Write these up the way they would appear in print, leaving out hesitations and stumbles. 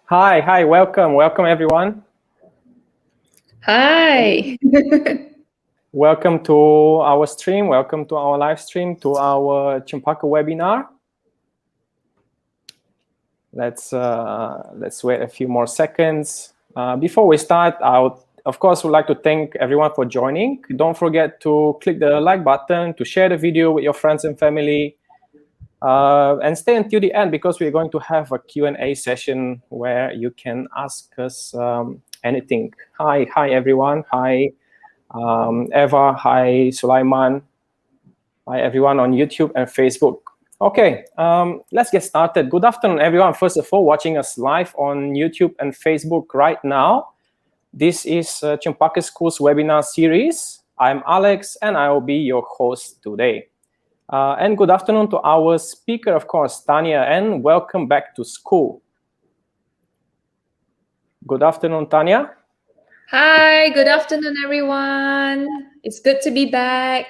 Hi, welcome everyone. Hi. Welcome to our stream, welcome to our live stream, to our Cempaka webinar. Let's wait a few more seconds. Before we start, I would, of course, would like to thank everyone for joining. Don't forget to click the like button, to share the video with your friends and family, and stay until the end because we're going to have a Q&A session where you can ask us anything. Hi everyone. Hi. Eva, hi Sulaiman, hi everyone on YouTube and Facebook. Okay, let's get started. Good afternoon, everyone. First of all, watching us live on YouTube and Facebook right now. This is Cempaka School's webinar series. I'm Alex, and I will be your host today. And good afternoon to our speaker, of course, Tania, and welcome back to school. Good afternoon, Tania. Hi, good afternoon, everyone. It's good to be back.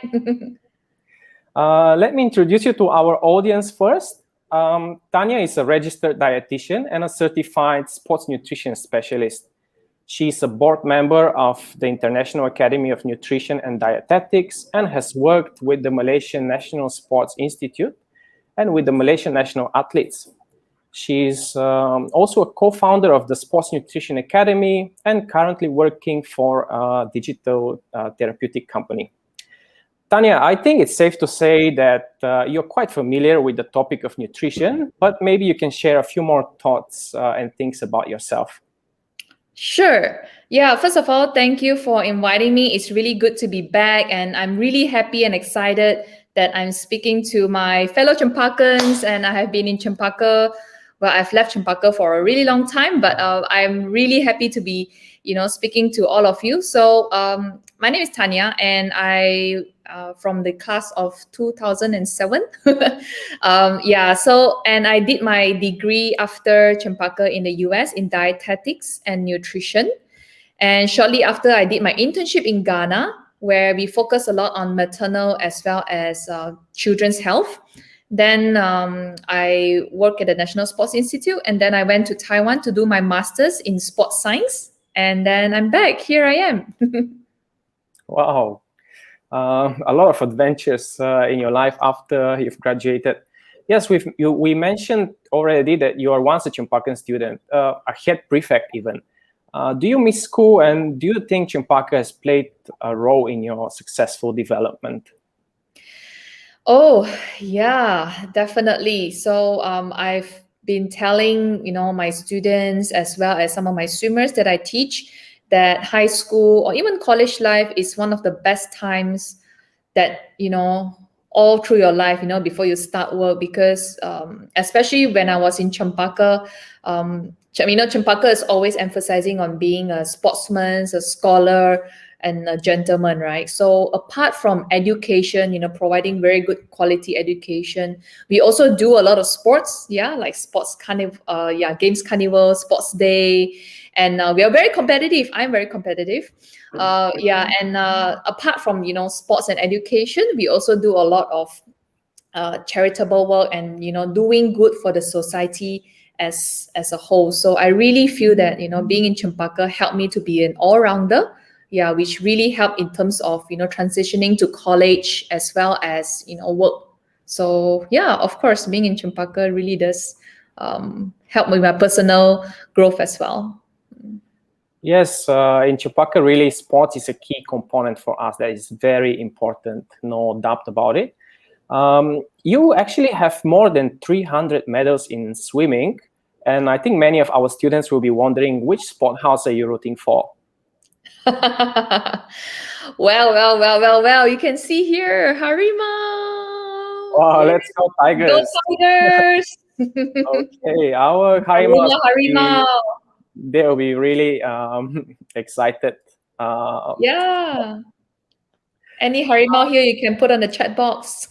Let me introduce you to our audience first. Tania is a registered dietitian and a certified sports nutrition specialist. She's a board member of the International Academy of Nutrition and Dietetics and has worked with the Malaysian National Sports Institute and with the Malaysian National Athletes. She's also a co-founder of the Sports Nutrition Academy and currently working for a digital therapeutic company. Tania, I think it's safe to say that you're quite familiar with the topic of nutrition, but maybe you can share a few more thoughts and things about yourself. Sure. Yeah, first of all, thank you for inviting me. It's really good to be back, and I'm really happy and excited that I'm speaking to my fellow Cempakans, and I have been in Cempaka. Well, I've left Cempaka for a really long time, but I'm really happy to be, speaking to all of you. So my name is Tania, and I from the class of 2007. And I did my degree after Cempaka in the US in dietetics and nutrition. And shortly after, I did my internship in Ghana, where we focus a lot on maternal as well as children's health. Then I worked at the National Sports Institute, and then I went to Taiwan to do my master's in sports science. And then I'm back. Here I am. Wow. A lot of adventures in your life after you've graduated. Yes, we mentioned already that you are once a Cempakan student, a head prefect even. Do you miss school, and do you think Cempaka has played a role in your successful development? Oh, yeah, definitely. So I've been telling, my students as well as some of my swimmers that I teach that high school or even college life is one of the best times that, all through your life, before you start work, because especially when I was in Cempaka, Cempaka is always emphasizing on being a sportsman, a scholar, and a gentleman, right? So apart from education, providing very good quality education, we also do a lot of sports, like sports carnival, games carnival, sports day, and we are very competitive. I'm very competitive. Apart from sports and education, we also do a lot of charitable work and doing good for the society as a whole. So I really feel that being in Cempaka helped me to be an all-rounder, which really helped in terms of transitioning to college as well as work. So of course, being in Cempaka really does help with my personal growth as well. Yes, in Cempaka, really, sports is a key component for us. That is very important, no doubt about it. You actually have more than 300 medals in swimming, and I think many of our students will be wondering which sport house are you rooting for? Well, you can see here, Harimau. Wow, let's go Tigers. Go Tigers. Okay, our Harimau. They'll be really excited. Yeah. Any Harimau here, you can put on the chat box.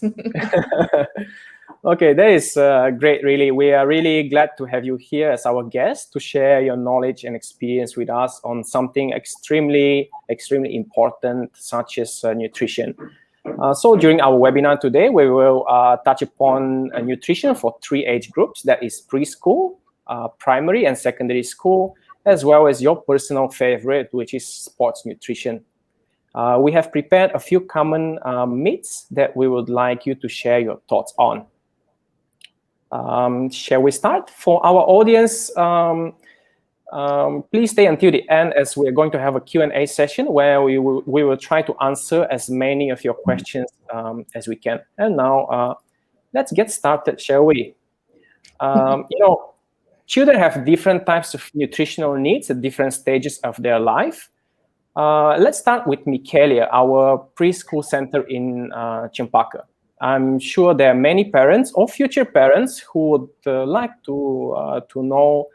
Okay, that is great, really. We are really glad to have you here as our guest to share your knowledge and experience with us on something extremely important, such as nutrition. So during our webinar today, we will touch upon nutrition for 3 age groups, that is preschool, primary and secondary school, as well as your personal favorite, which is sports nutrition. We have prepared a few common myths that we would like you to share your thoughts on. Shall we start? For our audience, please stay until the end, as we're going to have a Q&A session where we will try to answer as many of your questions as we can. And now, let's get started, shall we? Children have different types of nutritional needs at different stages of their life. Let's start with Michelia, our preschool center in Cempaka. I'm sure there are many parents or future parents who would like to know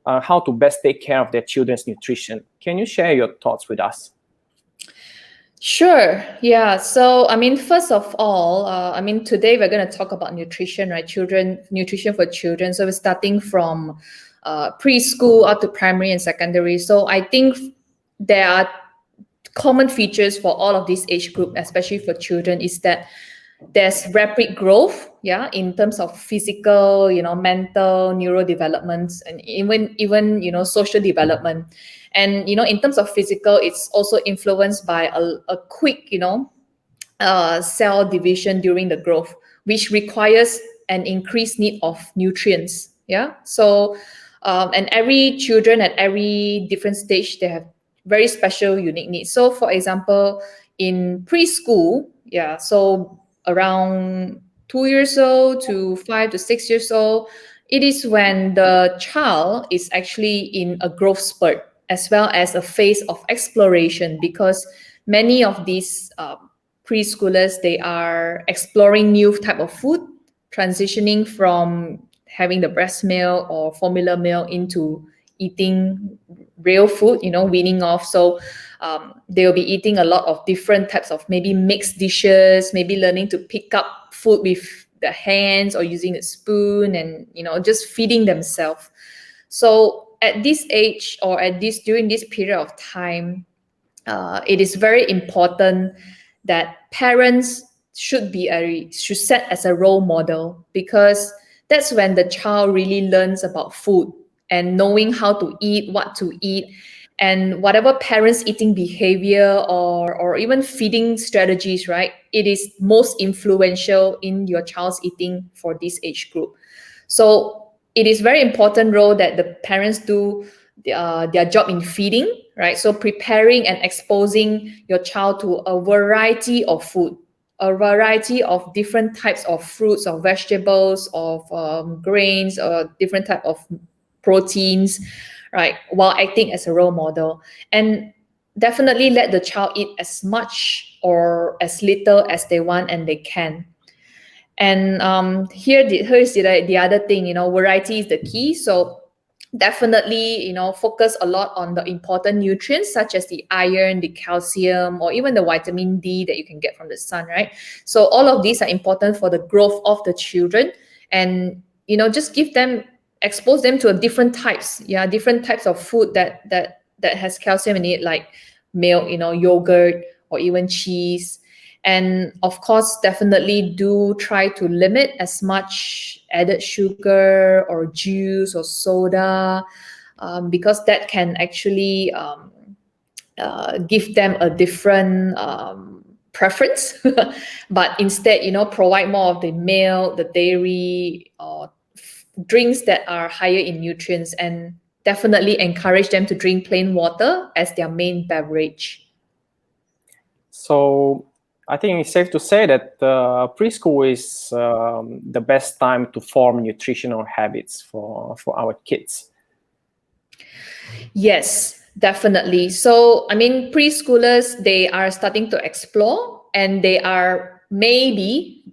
how to best take care of their children's nutrition. Can you share your thoughts with us? Sure. Yeah. So, first of all, today we're going to talk about nutrition, right? Nutrition for children. So we're starting from preschool up to primary and secondary. So I think there are common features for all of this age group, especially for children, is that there's rapid growth, in terms of physical, mental, neurodevelopments, and even social development. And in terms of physical, it's also influenced by a quick cell division during the growth, which requires an increased need of nutrients. So and every children at every different stage, they have very special unique needs. So for example, in preschool, so around 2 years old to 5 to 6 years old, it is when the child is actually in a growth spurt, as well as a phase of exploration, because many of these preschoolers, they are exploring new type of food, transitioning from having the breast milk or formula milk into eating real food, weaning off. So they'll be eating a lot of different types of maybe mixed dishes, maybe learning to pick up food with the hands or using a spoon, and just feeding themselves. So at this age, or during this period of time, it is very important that parents should set as a role model, because that's when the child really learns about food and knowing how to eat, what to eat. And whatever parents' eating behavior or even feeding strategies, right, it is most influential in your child's eating for this age group. So it is very important role that the parents do their job in feeding, right? So preparing and exposing your child to a variety of food, a variety of different types of fruits or vegetables, of grains, or different type of proteins, right, while acting as a role model. And definitely let the child eat as much or as little as they want and they can. And here's the other thing, variety is the key. So definitely, focus a lot on the important nutrients, such as the iron, the calcium, or even the vitamin D that you can get from the sun, right? So all of these are important for the growth of the children. And just expose them to different types of food that has calcium in it, like milk, yogurt, or even cheese. And of course, definitely do try to limit as much added sugar or juice or soda, because that can actually give them a different preference. But instead, provide more of the milk, the dairy, or drinks that are higher in nutrients, and definitely encourage them to drink plain water as their main beverage. So I think it's safe to say that preschool is the best time to form nutritional habits for our kids. Yes, definitely. So, preschoolers, they are starting to explore, and they are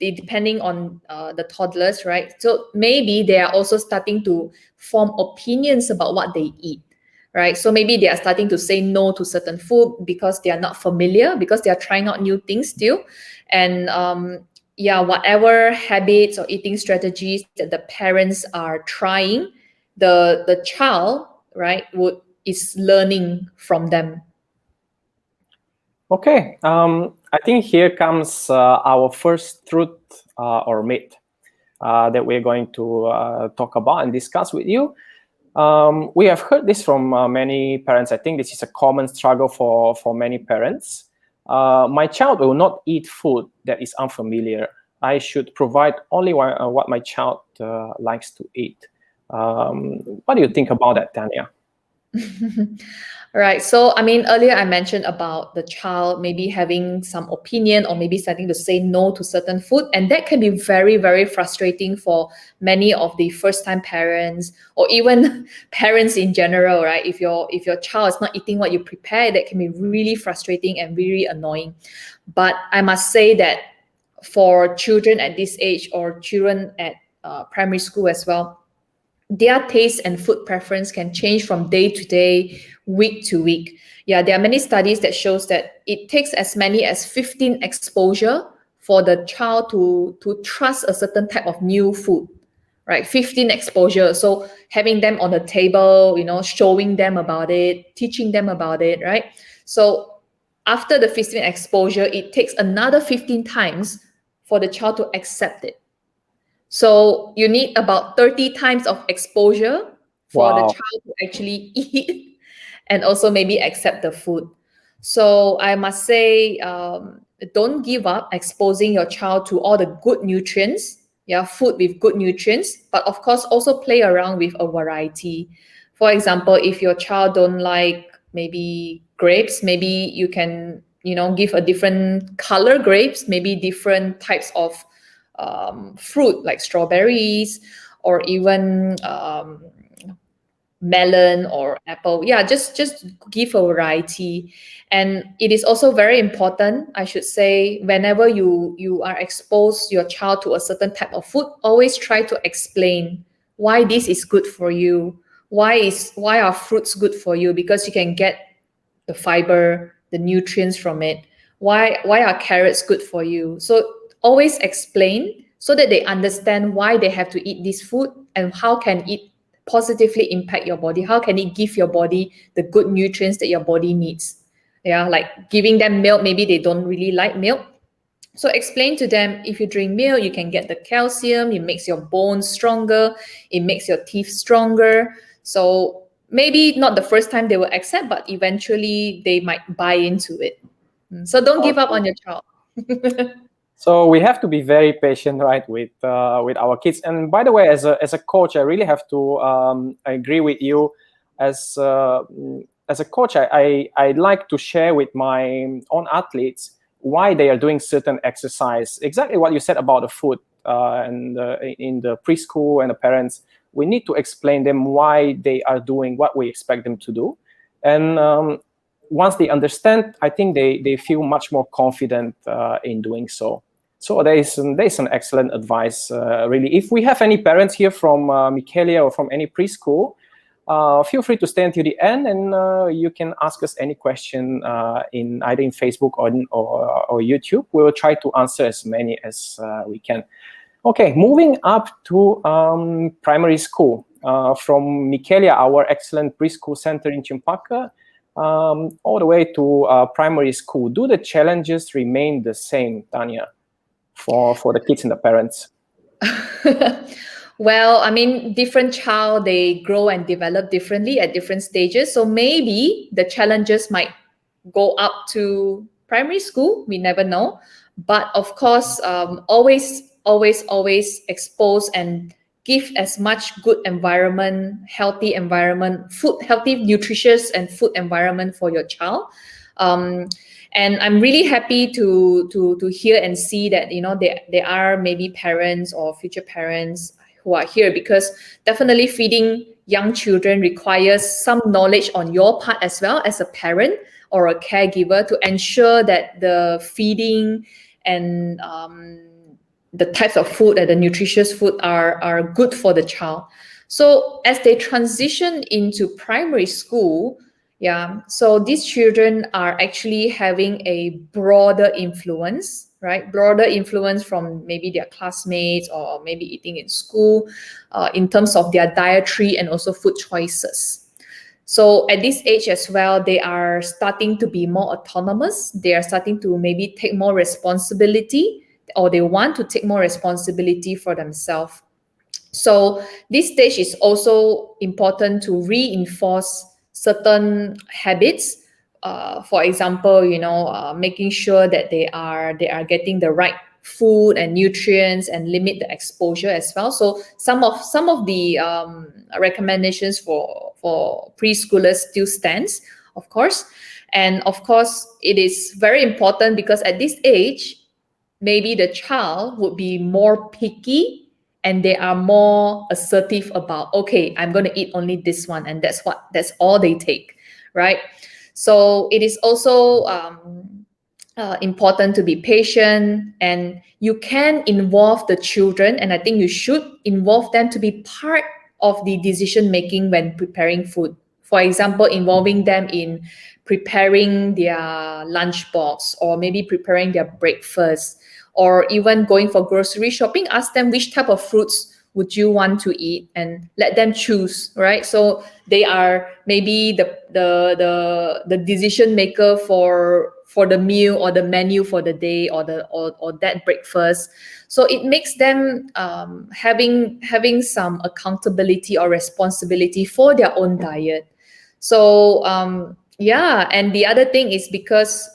depending on the toddlers, right? So maybe they are also starting to form opinions about what they eat, right? So maybe they are starting to say no to certain food because they are not familiar, because they are trying out new things still. And whatever habits or eating strategies that the parents are trying, the child, right, is learning from them. Okay, I think here comes our first truth or myth that we're going to talk about and discuss with you. We have heard this from many parents. I think this is a common struggle for many parents. My child will not eat food that is unfamiliar. I should provide only what my child likes to eat. What do you think about that, Tania? Right. So, I mean, earlier I mentioned about the child maybe having some opinion or maybe starting to say no to certain food. And that can be very, very frustrating for many of the first-time parents or even parents in general, right? If your child is not eating what you prepare, that can be really frustrating and really annoying. But I must say that for children at this age or children at primary school as well, their taste and food preference can change from day to day, week to week. Yeah, there are many studies that shows that it takes as many as 15 exposure for the child to trust a certain type of new food, right? 15 exposure. So having them on the table, showing them about it, teaching them about it, right? So after the 15 exposure, it takes another 15 times for the child to accept it. So you need about 30 times of exposure for the Wow. child to actually eat and also maybe accept the food. So I must say, don't give up exposing your child to all the good nutrients, food with good nutrients, but of course also play around with a variety. For example, if your child don't like maybe grapes, maybe you can, give a different color grapes, maybe different types of fruit like strawberries or even melon or apple. Yeah, just give a variety. And it is also very important, I should say, whenever you are exposed your child to a certain type of food, always try to explain why this is good for you, why are fruits good for you, because you can get the fiber, the nutrients from it. Why are carrots good for you? So always explain so that they understand why they have to eat this food and how can it positively impact your body, how can it give your body the good nutrients that your body needs. Yeah, like giving them milk, maybe they don't really like milk. So explain to them, if you drink milk, you can get the calcium, it makes your bones stronger, it makes your teeth stronger. So maybe not the first time they will accept, but eventually they might buy into it. So don't give up on your child. So we have to be very patient, right, with our kids. And by the way, as a coach, I really have to agree with you. As a coach, I like to share with my own athletes why they are doing certain exercise. Exactly what you said about the food and in the preschool and the parents. We need to explain them why they are doing what we expect them to do. And once they understand, I think they feel much more confident in doing so. So there's an excellent advice, really. If we have any parents here from Michelia or from any preschool, feel free to stay until the end, and you can ask us any question in either in Facebook or YouTube. We will try to answer as many as we can. Okay, moving up to primary school. From Michelia, our excellent preschool center in Cempaka, all the way to primary school. Do the challenges remain the same, Tania, for the kids and the parents? Well, I mean, different child, they grow and develop differently at different stages. So maybe the challenges might go up to primary school. We never know. But of course, always expose and give as much good environment, healthy environment, food, healthy, nutritious and food environment for your child. And I'm really happy to hear and see that there are maybe parents or future parents who are here, because definitely feeding young children requires some knowledge on your part as well as a parent or a caregiver to ensure that the feeding and the types of food and the nutritious food are good for the child. So as they transition into primary school, Yeah, so these children are actually having a broader influence, right? Broader influence from maybe their classmates or maybe eating in school, in terms of their dietary and also food choices. So at this age as well, they are starting to be more autonomous. They are starting to maybe take more responsibility, or they want to take more responsibility for themselves. So this stage is also important to reinforce certain habits. For example, making sure that they are getting the right food and nutrients and limit the exposure as well. So some of the recommendations for preschoolers still stands, of course. And of course, it is very important because at this age, maybe the child would be more picky and they are more assertive about, okay, I'm going to eat only this one, and that's all they take, right? So it is also important to be patient, and you can involve the children, and I think you should involve them to be part of the decision making when preparing food. For example, involving them in preparing their lunchbox, or maybe preparing their breakfast, or even going for grocery shopping. Ask them which type of fruits would you want to eat, and let them choose, right? So they are maybe the decision maker for the meal or the menu for the day, or that breakfast. So it makes them having some accountability or responsibility for their own diet. So yeah, and the other thing is because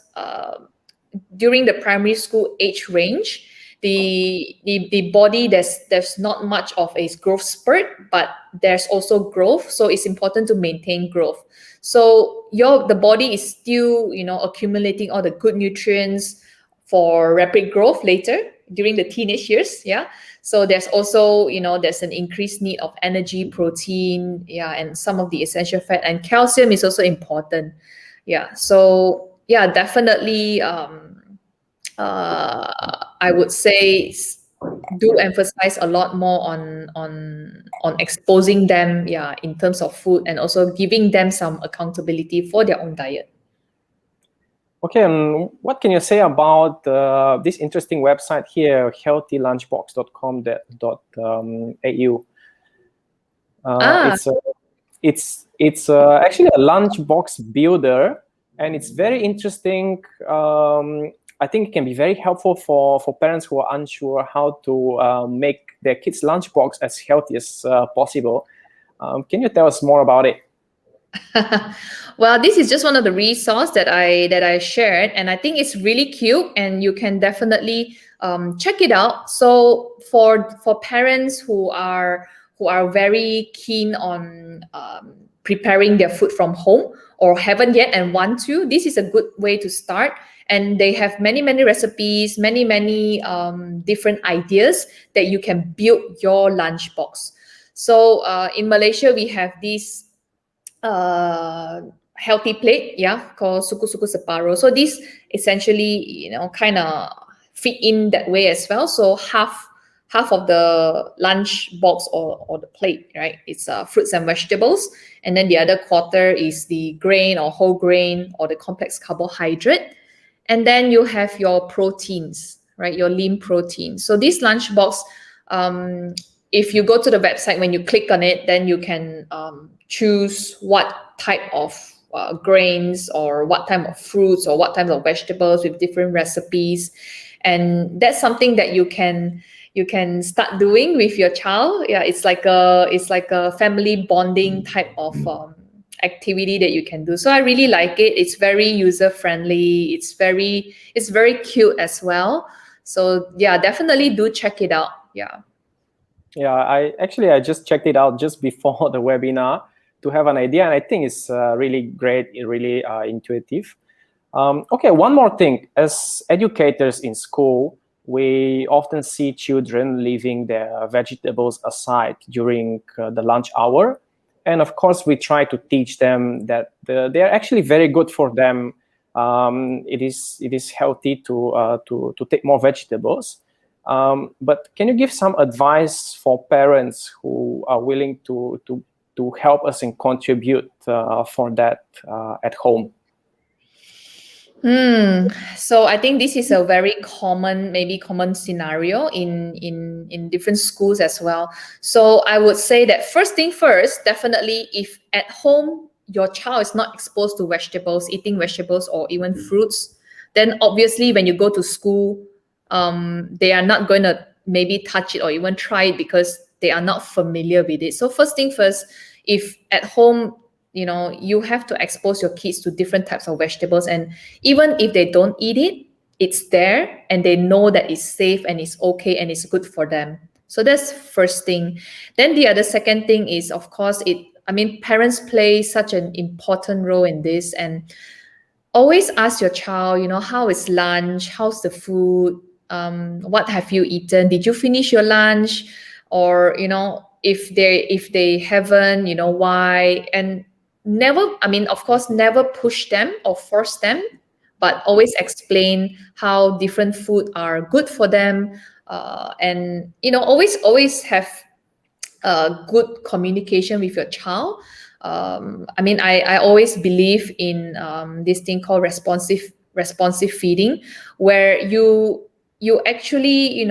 during the primary school age range, the body, there's not much of a growth spurt, but there's also growth. So it's important to maintain growth. So the body is still accumulating all the good nutrients for rapid growth later during the teenage years. Yeah. So there's also there's an increased need of energy, protein, yeah, and some of the essential fat, and calcium is also important. Yeah. So yeah, definitely I would say do emphasize a lot more on exposing them, yeah, in terms of food, and also giving them some accountability for their own diet. Okay, and what can you say about this interesting website here, healthylunchbox.com.au? It's actually a lunchbox builder, and it's very interesting. I think it can be very helpful for parents who are unsure how to make their kids' lunchbox as healthy as possible. Can you tell us more about it? Well, this is just one of the resource that I shared, and I think it's really cute, and you can definitely check it out. So for parents who are very keen on preparing their food from home, or haven't yet and want to, this is a good way to start. And they have many recipes, many different ideas that you can build your lunchbox. So in Malaysia, we have this healthy plate, yeah, called suku separuh. So this essentially kind of fit in that way as well. So half of the lunch box, or the plate, right, it's fruits and vegetables, and then the other quarter is the grain or whole grain or the complex carbohydrate, and then you have your proteins, right, your lean protein. So this lunch box, if you go to the website, when you click on it, then you can choose what type of grains, or what type of fruits, or what type of vegetables with different recipes. And that's something that you can start doing with your child. Yeah, it's like a family bonding type of activity that you can do. So I really like it. It's very user friendly. It's very cute as well. So yeah, definitely do check it out. Yeah. Yeah, I just checked it out just before the webinar to have an idea, and I think it's really great, really intuitive. Okay, one more thing. As educators in school, we often see children leaving their vegetables aside during the lunch hour. And of course, we try to teach them that they're actually very good for them. It is healthy to take more vegetables. But can you give some advice for parents who are willing to to help us and contribute for that at home? So I think this is a very common scenario in different schools as well. So I would say that first thing first, definitely if at home your child is not exposed to vegetables, eating vegetables or even fruits, then obviously when you go to school, they are not going to maybe touch it or even try it because they are not familiar with it. So first thing first, if at home, you have to expose your kids to different types of vegetables, and even if they don't eat it, it's there and they know that it's safe and it's okay and it's good for them. So that's first thing. Then the other second thing is, of course, parents play such an important role in this, and always ask your child, how is lunch, how's the food, what have you eaten, did you finish your lunch, or if they haven't, why. And never, of course, never push them or force them, but always explain how different food are good for them, and always have good communication with your child. I always believe in this thing called responsive feeding, where you actually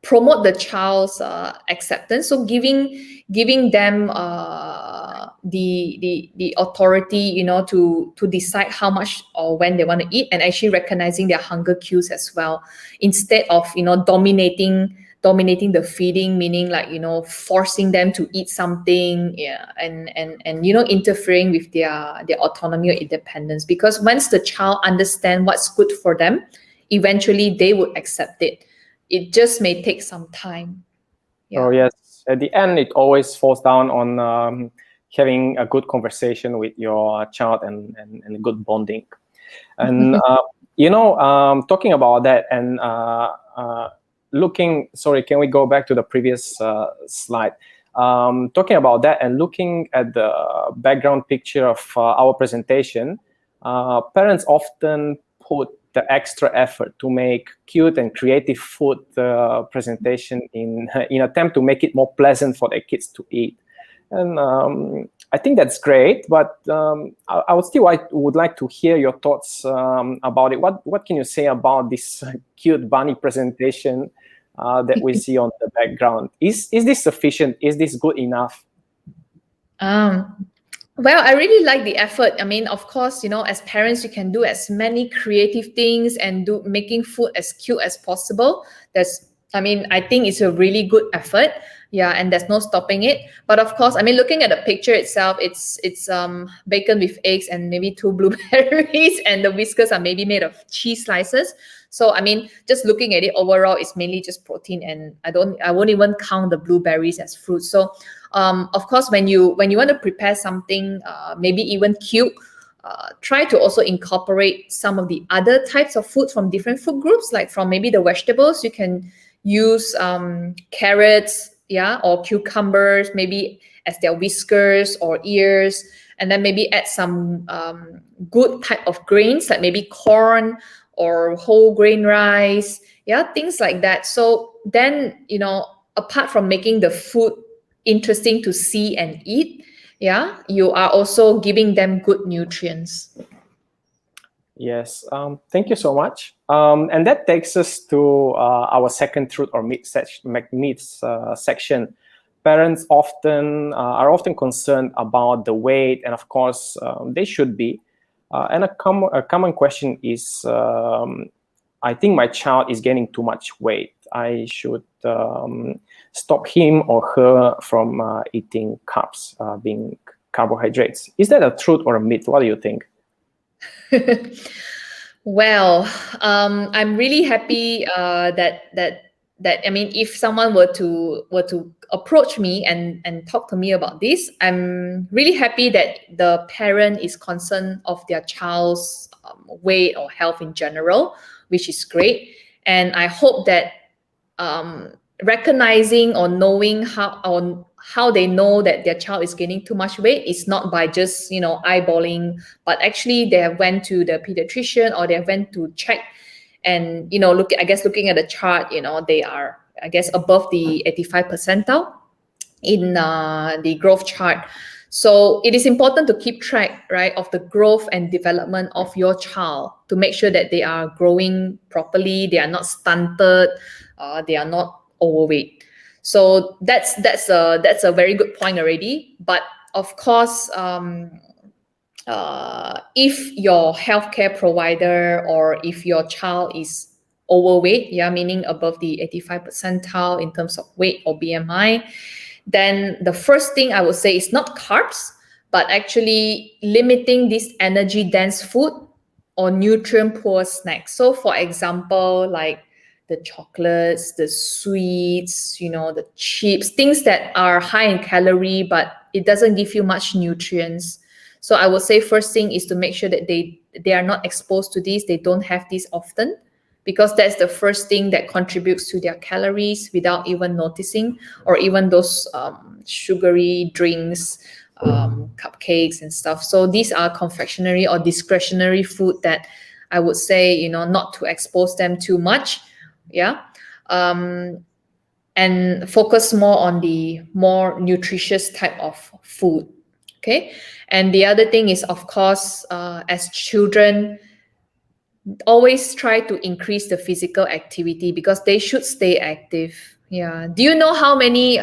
promote the child's acceptance. So giving them the authority, to decide how much or when they want to eat, and actually recognizing their hunger cues as well, instead of dominating the feeding, meaning like forcing them to eat something, and interfering with their autonomy or independence. Because once the child understand what's good for them, eventually they would accept it. It just may take some time. Oh yes, at the end it always falls down on having a good conversation with your child and good bonding. And talking about that and sorry, can we go back to the previous slide? Talking about that and looking at the background picture of our presentation, parents often put the extra effort to make cute and creative food presentation in attempt to make it more pleasant for their kids to eat. And I think that's great, but I would like to hear your thoughts about it. What can you say about this cute bunny presentation that we see on the background? Is this sufficient? Is this good enough? Well, I really like the effort. Of course, as parents, you can do as many creative things and making food as cute as possible. I think it's a really good effort. Yeah, and there's no stopping it. But of course, looking at the picture itself, it's bacon with eggs and maybe 2 blueberries, and the whiskers are maybe made of cheese slices. So just looking at it overall, it's mainly just protein, and I won't even count the blueberries as fruit. So of course, when you want to prepare something, maybe even cute, try to also incorporate some of the other types of food from different food groups. Like from maybe the vegetables, you can use carrots, or cucumbers, maybe as their whiskers or ears, and then maybe add some good type of grains, like maybe corn or whole grain rice, things like that. So then, apart from making the food interesting to see and eat, you are also giving them good nutrients. Yes, thank you so much. And that takes us to our second truth or myth section. Parents are often concerned about the weight, and of course, they should be. And a common question is, I think my child is gaining too much weight. I should stop him or her from eating carbs, being carbohydrates. Is that a truth or a myth? What do you think? Well, I'm really happy that if someone were to approach me and talk to me about this, I'm really happy that the parent is concerned of their child's weight or health in general, which is great. And I hope that recognizing or knowing how they know that their child is gaining too much weight is not by just eyeballing, but actually they have went to the pediatrician or they have went to check, and looking at the chart, they are, I guess, above the 85th percentile. in the growth chart. So it is important to keep track, right, of the growth and development of your child to make sure that they are growing properly, they are not stunted, they are not overweight. So that's a very good point already. But of course, if your healthcare provider or if your child is overweight, yeah, meaning above the 85 percentile in terms of weight or BMI, then the first thing I would say is not carbs, but actually limiting this energy dense food or nutrient poor snacks. So, for example, like the chocolates, the sweets, the chips, things that are high in calorie, but it doesn't give you much nutrients. So I would say first thing is to make sure that they are not exposed to these, they don't have these often, because that's the first thing that contributes to their calories without even noticing, or even those sugary drinks, cupcakes and stuff. So these are confectionery or discretionary food that I would say, not to expose them too much. Yeah. And focus more on the more nutritious type of food. Okay. And the other thing is, of course, as children, always try to increase the physical activity because they should stay active. Yeah. Do you know how many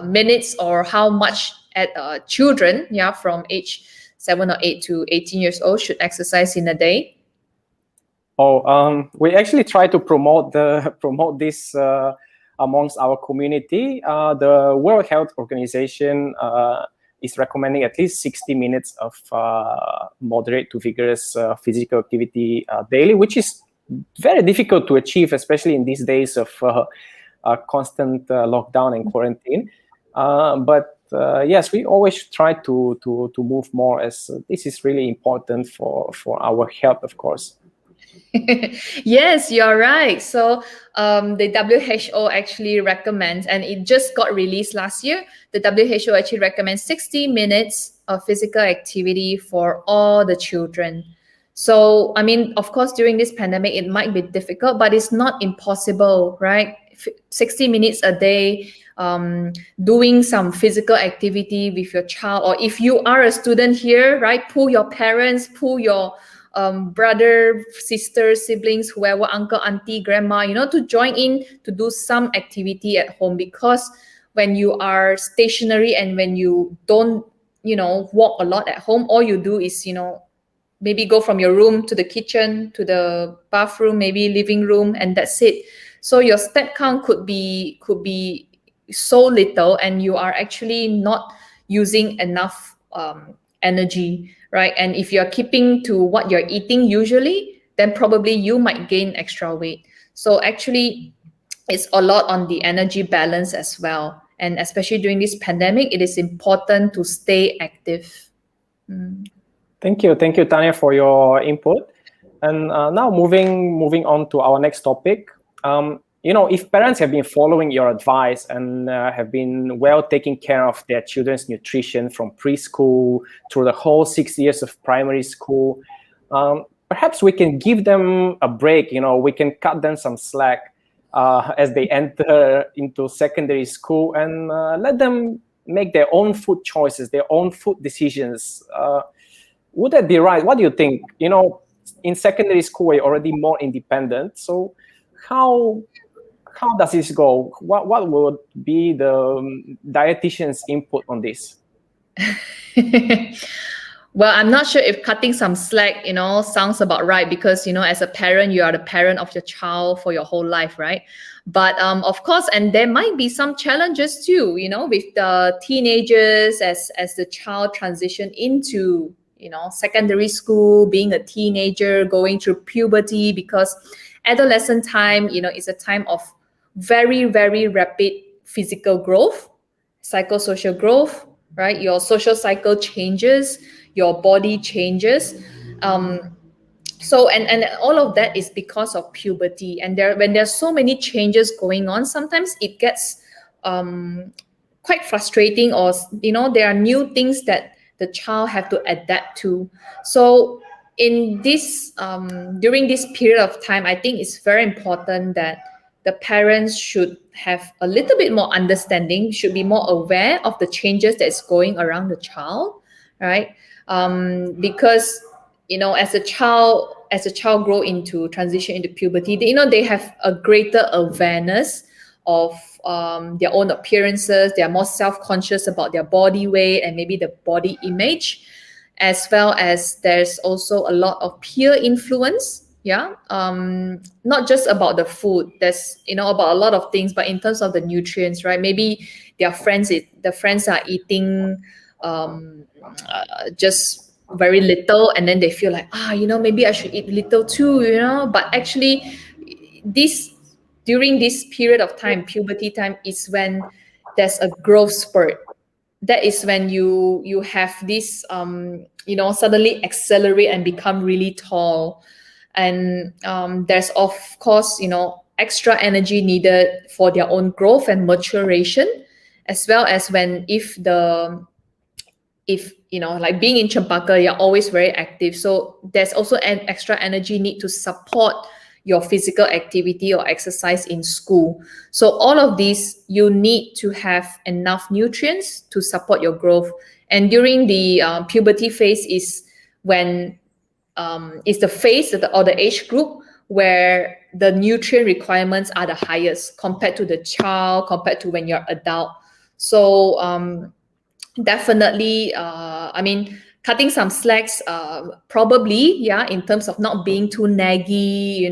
minutes or how much at children, yeah, from age 7 or 8 to 18 years old should exercise in a day? We actually try to promote this amongst our community. The World Health Organization is recommending at least 60 minutes of moderate to vigorous physical activity daily, which is very difficult to achieve, especially in these days of constant lockdown and quarantine. But yes, we always try to move more, as this is really important for our health, of course. Yes, you're right. So the WHO actually recommends, and it just got released last year, the WHO actually recommends 60 minutes of physical activity for all the children. So, I mean, of course, during this pandemic, it might be difficult, but it's not impossible, right? 60 minutes a day, doing some physical activity with your child, or if you are a student here, right, pull your parents, pull your brother, sister, siblings, whoever, uncle, auntie, grandma, to join in to do some activity at home. Because when you are stationary and when you don't, walk a lot at home, all you do is, maybe go from your room to the kitchen, to the bathroom, maybe living room, and that's it. So your step count could be so little, and you are actually not using enough energy, right? And if you're keeping to what you're eating usually, then probably you might gain extra weight. So actually, it's a lot on the energy balance as well. And especially during this pandemic, it is important to stay active. Thank you, Tania, for your input. And now moving on to our next topic. If parents have been following your advice and have been well taking care of their children's nutrition from preschool through the whole 6 years of primary school, perhaps we can give them a break. We can cut them some slack as they enter into secondary school, and let them make their own food choices, their own food decisions. Would that be right? What do you think? In secondary school, we're already more independent. So how does this go? What would be the dietitian's input on this? Well, I'm not sure if cutting some slack, sounds about right, because, as a parent, you are the parent of your child for your whole life, right? But of course, and there might be some challenges too, with the teenagers as the child transition into, secondary school, being a teenager, going through puberty, because adolescent time, is a time of very, very rapid physical growth, psychosocial growth, right? Your social cycle changes, your body changes. So and all of that is because of puberty. And when there's so many changes going on, sometimes it gets quite frustrating, or there are new things that the child have to adapt to. So in this during this period of time, I think it's very important that the parents should have a little bit more understanding, should be more aware of the changes that's going around the child, right? Because as a child grow into transition into puberty, they have a greater awareness of their own appearances. They are more self-conscious about their body weight and maybe the body image, as well as there's also a lot of peer influence. Yeah, not just about the food. There's about a lot of things, but in terms of the nutrients, right? Maybe the friends are eating just very little, and then they feel like maybe I should eat little too, but actually this during this period of time, puberty time, is when there's a growth spurt. That is when you have this suddenly accelerate and become really tall. And there's of course extra energy needed for their own growth and maturation, as well as if like being in Cempaka, you're always very active, so there's also an extra energy need to support your physical activity or exercise in school. So all of these, you need to have enough nutrients to support your growth. And during the puberty phase is when is the phase or the age group where the nutrient requirements are the highest compared to the child, compared to when you're adult. So definitely, cutting some slacks, probably, yeah, in terms of not being too naggy,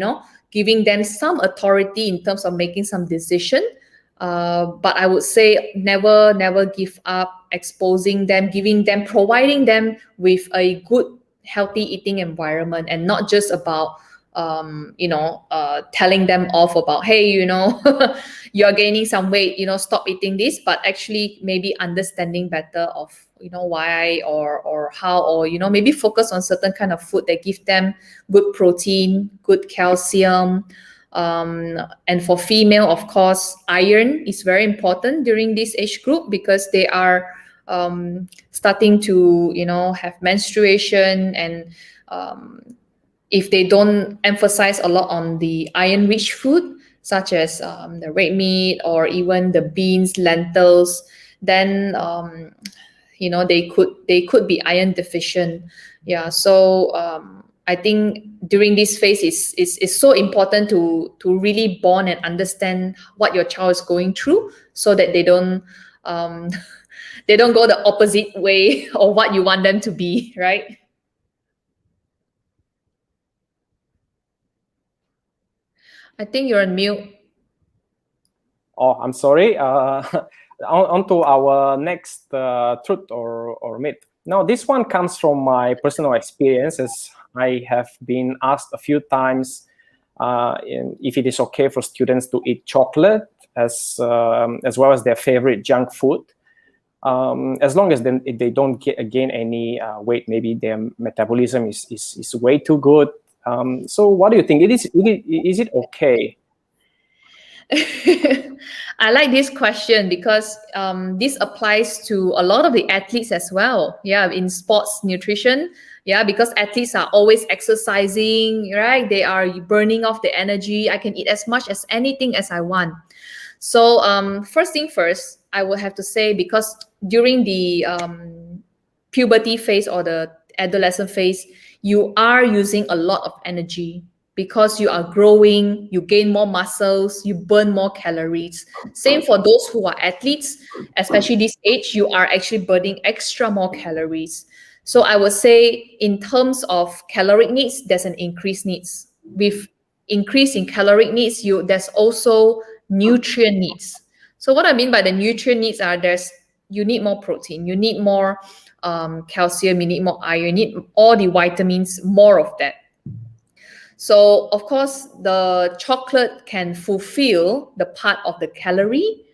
giving them some authority in terms of making some decision. But I would say never give up, exposing them, providing them with a good, healthy eating environment, and not just about telling them off about, hey, you're gaining some weight, stop eating this, but actually maybe understanding better of why or how, or maybe focus on certain kind of food that give them good protein, good calcium. And for female, of course, iron is very important during this age group, because they are starting to have menstruation, and if they don't emphasize a lot on the iron-rich food, such as the red meat or even the beans, lentils, then they could be iron deficient. Yeah, so I think during this phase is so important to really bond and understand what your child is going through, so that they don't they don't go the opposite way of what you want them to be, right? I think you're on mute. Oh, I'm sorry. On to our next truth or myth. Now, this one comes from my personal experiences. I have been asked a few times if it is okay for students to eat chocolate as well as their favorite junk food, as long as they don't gain any weight. Maybe their metabolism is way too good. So what do you think? Is it okay? I like this question because this applies to a lot of the athletes as well. Yeah, in sports nutrition. Yeah, because athletes are always exercising, right? They are burning off the energy. I can eat as much as anything as I want. So first thing first, I would have to say, because during the puberty phase or the adolescent phase, you are using a lot of energy, because you are growing, you gain more muscles, you burn more calories. Same for those who are athletes, especially this age, you are actually burning extra more calories. So I would say in terms of caloric needs, there's an increased needs. With increase in caloric needs, there's also nutrient needs. So what I mean by the nutrient needs are you need more protein, you need more calcium, you need more iron, you need all the vitamins, more of that. So of course, the chocolate can fulfill the part of the calorie,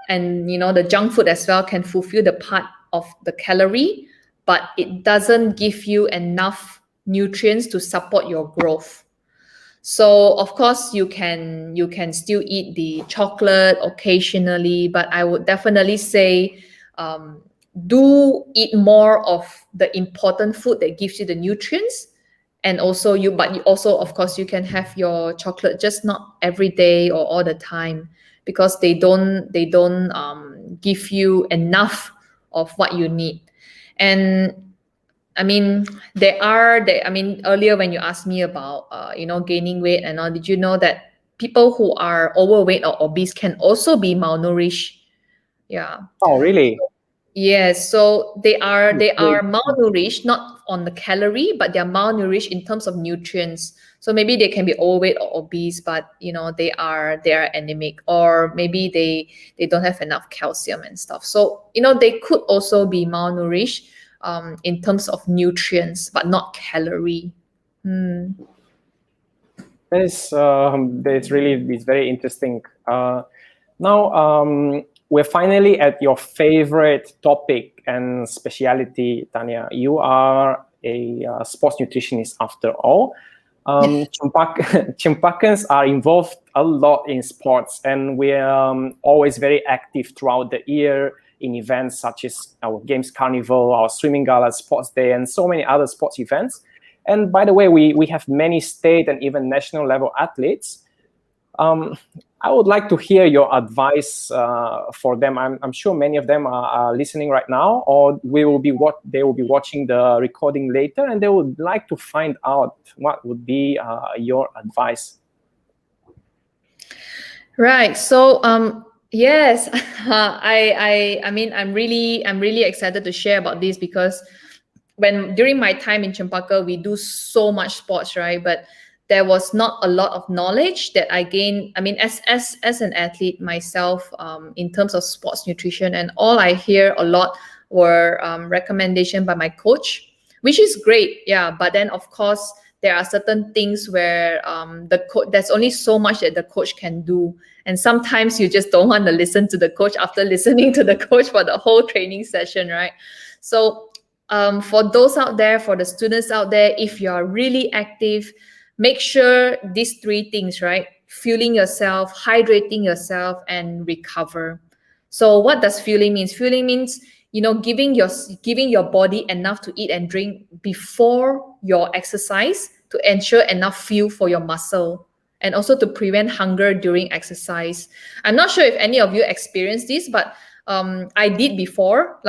and the junk food as well can fulfill the part of the calorie, but it doesn't give you enough nutrients to support your growth. So of course you can still eat the chocolate occasionally, but I would definitely say do eat more of the important food that gives you the nutrients, And also but you also, of course, you can have your chocolate, just not every day or all the time, because they don't give you enough of what you need. And I mean, earlier when you asked me about, gaining weight and all, did you know that people who are overweight or obese can also be malnourished? Yeah. Oh, really? Yes. So they are Great. malnourished, not on the calorie, but they're malnourished in terms of nutrients. So maybe they can be overweight or obese, but they are anemic, or maybe they don't have enough calcium and stuff. So they could also be malnourished in terms of nutrients, but not calorie. That's really it's very interesting. Now we're finally at your favorite topic and speciality, Tania. You are a sports nutritionist after all. Cempakans are involved a lot in sports, and we're always very active throughout the year in events such as our Games Carnival, our Swimming Gala, Sports Day, and so many other sports events. And by the way, we have many state and even national level athletes. I would like to hear your advice for them. I'm sure many of them are listening right now, or they will be watching the recording later, and they would like to find out what would be your advice. Right. So yes, I mean I'm really excited to share about this, because during my time in Cempaka, we do so much sports, right? But there was not a lot of knowledge that I gained. I mean, as an athlete myself, in terms of sports nutrition, and all I hear a lot were recommendation by my coach, which is great, yeah. But then, of course, there are certain things where there's only so much that the coach can do, and sometimes you just don't want to listen to the coach after listening to the coach for the whole training session, right? So for those out there, for the students out there, if you are really active, make sure these three things, right? Fueling yourself, hydrating yourself, and recover. So what does fueling means? Fueling means, giving your body enough to eat and drink before your exercise to ensure enough fuel for your muscle, and also to prevent hunger during exercise. I'm not sure if any of you experienced this, but I did before.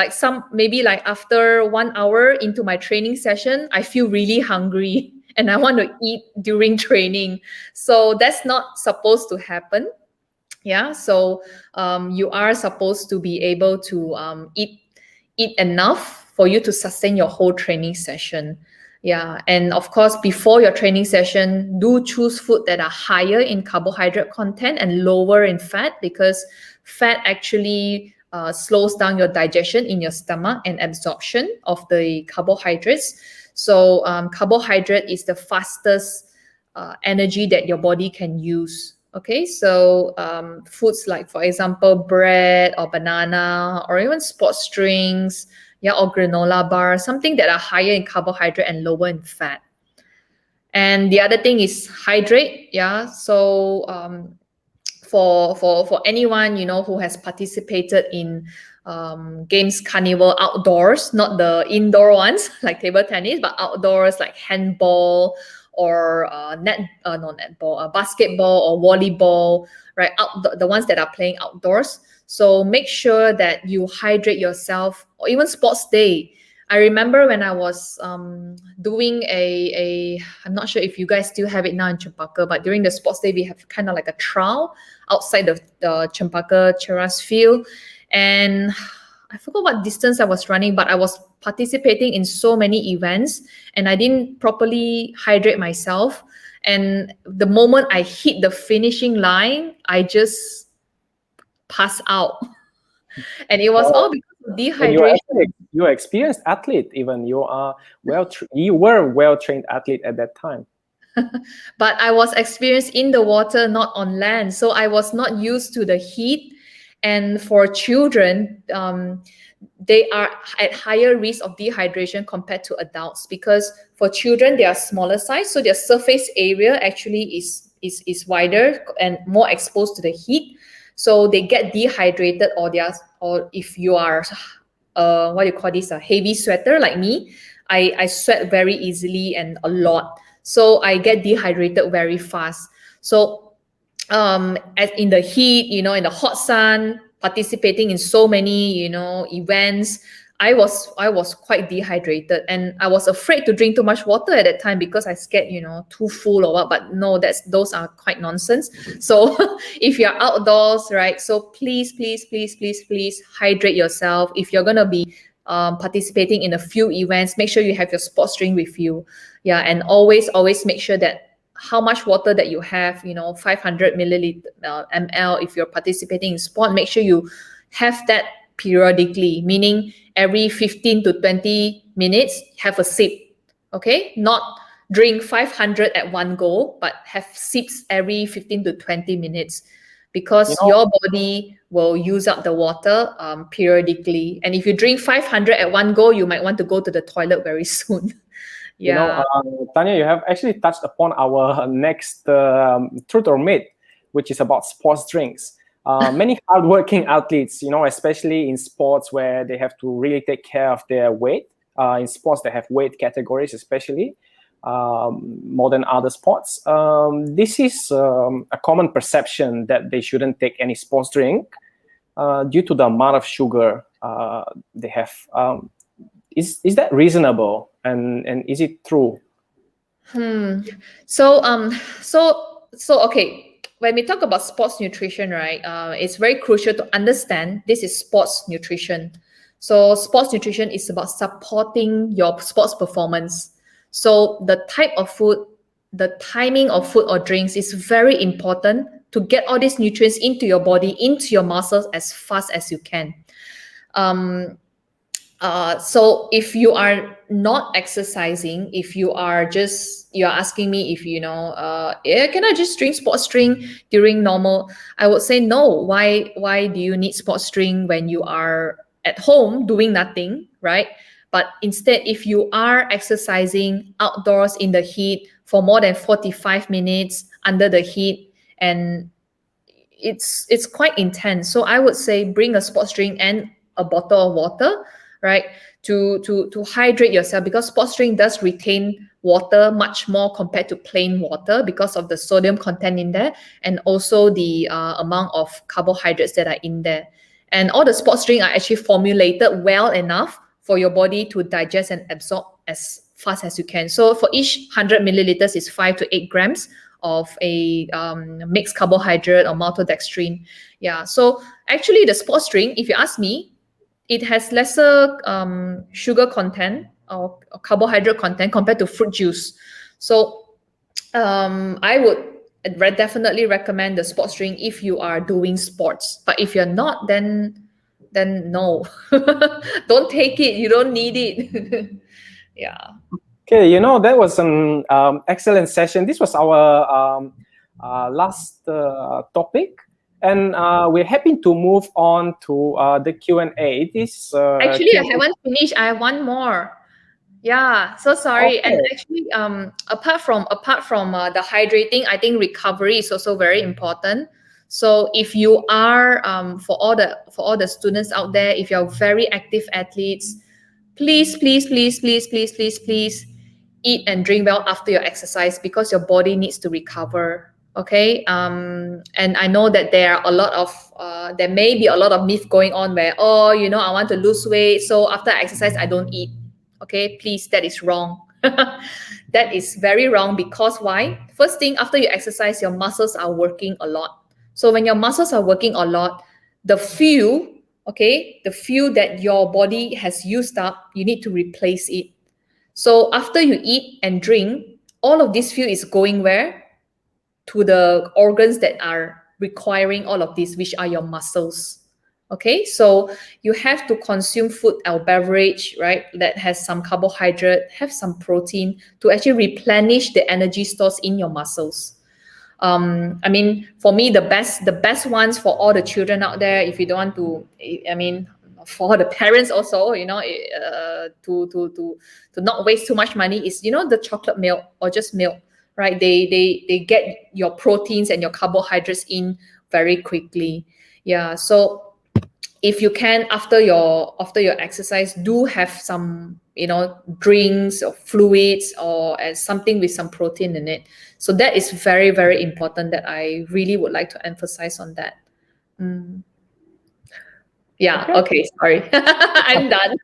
Maybe like after 1 hour into my training session, I feel really hungry and I want to eat during training. So that's not supposed to happen. Yeah. So you are supposed to be able to eat enough for you to sustain your whole training session. Yeah. And of course, before your training session, do choose food that are higher in carbohydrate content and lower in fat, because fat actually slows down your digestion in your stomach and absorption of the carbohydrates. So carbohydrate is the fastest energy that your body can use. Okay, so foods like, for example, bread or banana, or even sports drinks, yeah, or granola bar, something that are higher in carbohydrate and lower in fat. And the other thing is hydrate. Yeah, so for anyone who has participated in games carnival outdoors, not the indoor ones like table tennis, but outdoors like handball or not netball, basketball or volleyball, right? The ones that are playing outdoors. So make sure that you hydrate yourself, or even sports day. I remember when I was doing I'm not sure if you guys still have it now in Cempaka, but during the sports day, we have kind of like a trial outside of the Cempaka Cheras field. And I forgot what distance I was running, but I was participating in so many events and I didn't properly hydrate myself. And the moment I hit the finishing line, I just passed out. And it was all because of dehydration. You're experienced athlete, even you are you were well trained athlete at that time. But I was experienced in the water, not on land. So I was not used to the heat. And for children, they are at higher risk of dehydration compared to adults, because for children, they are smaller size. So their surface area actually is wider and more exposed to the heat. So they get dehydrated, or if you are, what do you call this, a heavy sweater like me, I sweat very easily and a lot. So I get dehydrated very fast. So as in the heat, in the hot sun, participating in so many, events, I was quite dehydrated, and I was afraid to drink too much water at that time because I scared, too full or what. But no, those are quite nonsense. So if you're outdoors, right? So please, please, please, please, please hydrate yourself. If you're gonna be participating in a few events, make sure you have your sports drink with you. Yeah, and always make sure that how much water that you have, 500 milliliter ml. If you're participating in sport, make sure you have that periodically, meaning every 15 to 20 minutes have a sip. Okay, not drink 500 at one go, but have sips every 15 to 20 minutes, because your body will use up the water periodically. And if you drink 500 at one go, you might want to go to the toilet very soon. Yeah. Tania, you have actually touched upon our next truth or myth, which is about sports drinks. Many hardworking athletes, especially in sports where they have to really take care of their weight, in sports that have weight categories, especially more than other sports. This is a common perception that they shouldn't take any sports drink due to the amount of sugar they have. Is that reasonable, and is it true? So okay. When we talk about sports nutrition, right, it's very crucial to understand this is sports nutrition. So sports nutrition is about supporting your sports performance. So the type of food, the timing of food or drinks is very important to get all these nutrients into your body, into your muscles as fast as you can. So if you are not exercising, if you're asking me if can I just drink sports drink during normal? I would say no. Why do you need sports drink when you are at home doing nothing, right? But instead, if you are exercising outdoors in the heat for more than 45 minutes under the heat, and it's quite intense. So I would say bring a sports drink and a bottle of water, right, to hydrate yourself, because sports drink does retain water much more compared to plain water because of the sodium content in there, and also the amount of carbohydrates that are in there. And all the sports drink are actually formulated well enough for your body to digest and absorb as fast as you can. So for each 100 milliliters is 5 to 8 grams of a mixed carbohydrate or maltodextrin. Yeah, so actually the sports drink, if you ask me, it has lesser sugar content or carbohydrate content compared to fruit juice. So I would definitely recommend the sports drink if you are doing sports. But if you're not, then no. Don't take it. You don't need it. Yeah. Okay, that was an excellent session. This was our last topic. And we're happy to move on to the Q&A. Actually, Q&A. I haven't finished. I have one more. Yeah, so sorry. Okay. And actually, apart from the hydrating, I think recovery is also very important. So if you are for all the students out there, if you're very active athletes, please, please, please, please, please, please, please eat and drink well after your exercise, because your body needs to recover. Okay. And I know that there may be a lot of myth going on where, I want to lose weight, so after I exercise I don't eat. Okay, please, that is wrong. That is very wrong, because why? First thing, after you exercise, your muscles are working a lot. So when your muscles are working a lot, the fuel that your body has used up, you need to replace it. So after you eat and drink, all of this fuel is going where? To the organs that are requiring all of this, which are your muscles. Okay, so you have to consume food or beverage, right, that has some carbohydrate, have some protein, to actually replenish the energy stores in your muscles. I mean, for me, the best ones for all the children out there, if you don't want to, I mean, for the parents also, to not waste too much money, is the chocolate milk or just milk, right? They get your proteins and your carbohydrates in very quickly. Yeah, so if you can, after your exercise, do have some, drinks or fluids or as something with some protein in it. So that is very, very important, that I really would like to emphasize on that. Yeah. Okay. Sorry. I'm done.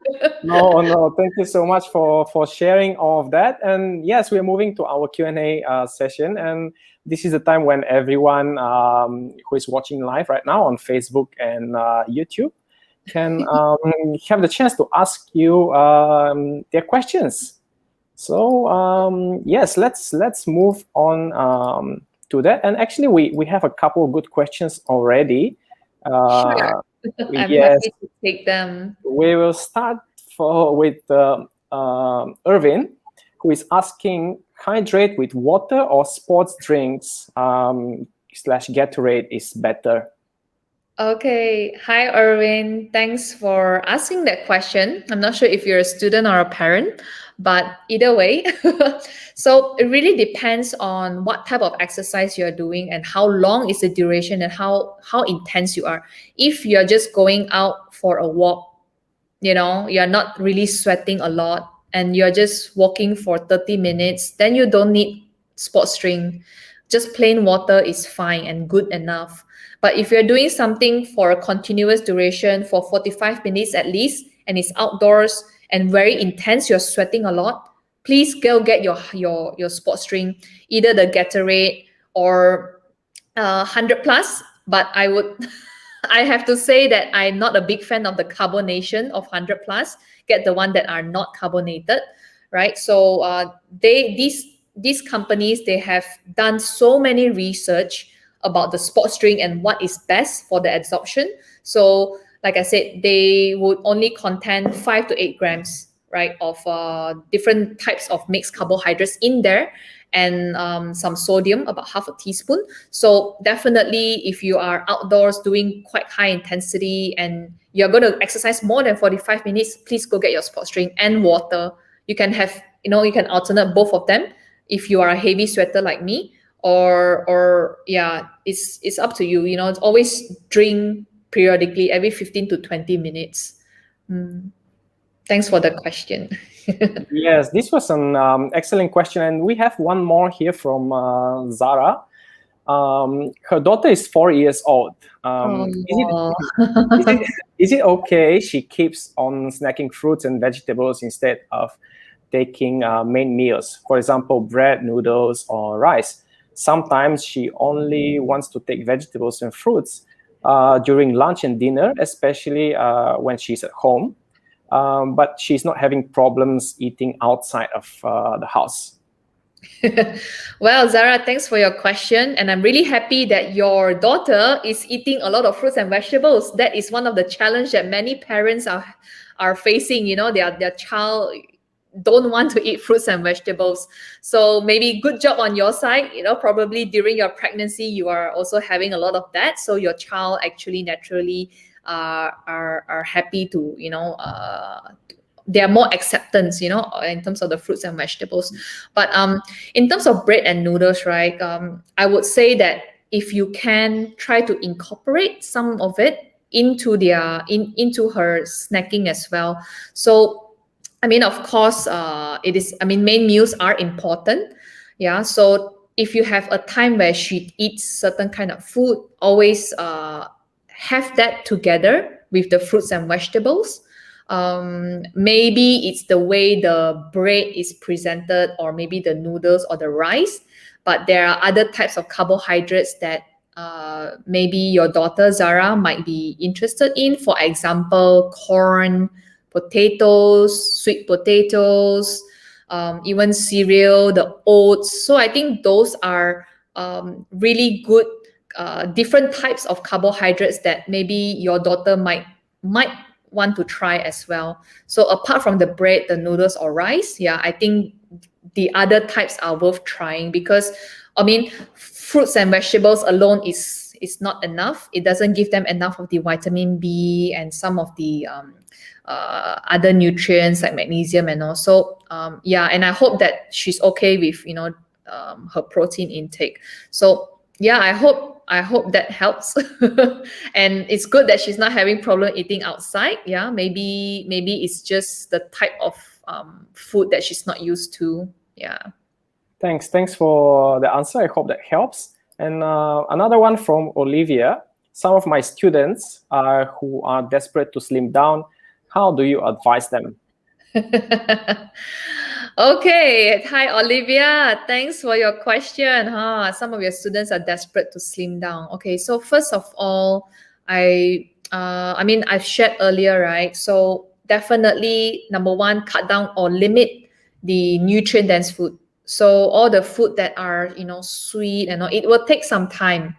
No, thank you so much for sharing all of that. And yes, we're moving to our Q&A session, and this is the time when everyone who is watching live right now on Facebook and YouTube can have the chance to ask you their questions. So yes, let's move on to that. And actually, we have a couple of good questions already. Sure. I'm Yes, happy to take them. we will start with Irvin, who is asking, hydrate with water or sports drinks slash Gatorade is better? Okay. Hi, Erwin. Thanks for asking that question. I'm not sure if you're a student or a parent, but either way. So it really depends on what type of exercise you're doing and how long is the duration and how intense you are. If you're just going out for a walk, you're not really sweating a lot and you're just walking for 30 minutes, then you don't need sports drink. Just plain water is fine and good enough. But if you're doing something for a continuous duration for 45 minutes at least, and it's outdoors and very intense, you're sweating a lot, please go get your sports drink, either the Gatorade or 100 plus. But I have to say that I'm not a big fan of the carbonation of 100 plus. Get the one that are not carbonated, right? So these companies, they have done so many research about the sports drink and what is best for the absorption. So like I said, they would only contain 5 to 8 grams, right, of different types of mixed carbohydrates in there, and some sodium, about half a teaspoon. So definitely, if you are outdoors doing quite high intensity and you're going to exercise more than 45 minutes, please go get your sports drink and water. You can have, you can alternate both of them if you are a heavy sweater like me, or yeah, it's up to you. It's always drink periodically every 15 to 20 minutes. Thanks for the question. Yes, this was an excellent question, and we have one more here from Zara. Her daughter is 4 years old. Is it okay she keeps on snacking fruits and vegetables instead of taking main meals, for example, bread, noodles, or rice? Sometimes she only wants to take vegetables and fruits during lunch and dinner, especially when she's at home. But she's not having problems eating outside of the house. Well, Zara, thanks for your question. And I'm really happy that your daughter is eating a lot of fruits and vegetables. That is one of the challenges that many parents are facing. Their child don't want to eat fruits and vegetables. So maybe good job on your side. Probably during your pregnancy, you are also having a lot of that. So your child actually naturally are happy to, they are more acceptance, in terms of the fruits and vegetables. But in terms of bread and noodles, right, I would say that if you can try to incorporate some of it into into her snacking as well. So of course, main meals are important. Yeah. So if you have a time where she eats certain kind of food, always have that together with the fruits and vegetables. Maybe it's the way the bread is presented, or maybe the noodles or the rice. But there are other types of carbohydrates that maybe your daughter Zara might be interested in. For example, corn, potatoes, sweet potatoes, even cereal, the oats. So I think those are really good different types of carbohydrates that maybe your daughter might want to try as well. So apart from the bread, the noodles or rice, yeah, I think the other types are worth trying, because fruits and vegetables alone is not enough. It doesn't give them enough of the vitamin B and some of the other nutrients like magnesium and also and I hope that she's okay with her protein intake. So yeah, I hope I hope that helps. And it's good that she's not having problem eating outside. Yeah, maybe it's just the type of food that she's not used to. Yeah. Thanks for the answer. I hope that helps. And another one from Olivia. Some of my students who are desperate to slim down, how do you advise them? Okay. Hi, Olivia. Thanks for your question. Some of your students are desperate to slim down. Okay. So first of all, I mean, I've shared earlier, right? So definitely, number one, cut down or limit the nutrient dense food. So all the food that are, sweet and all, it will take some time.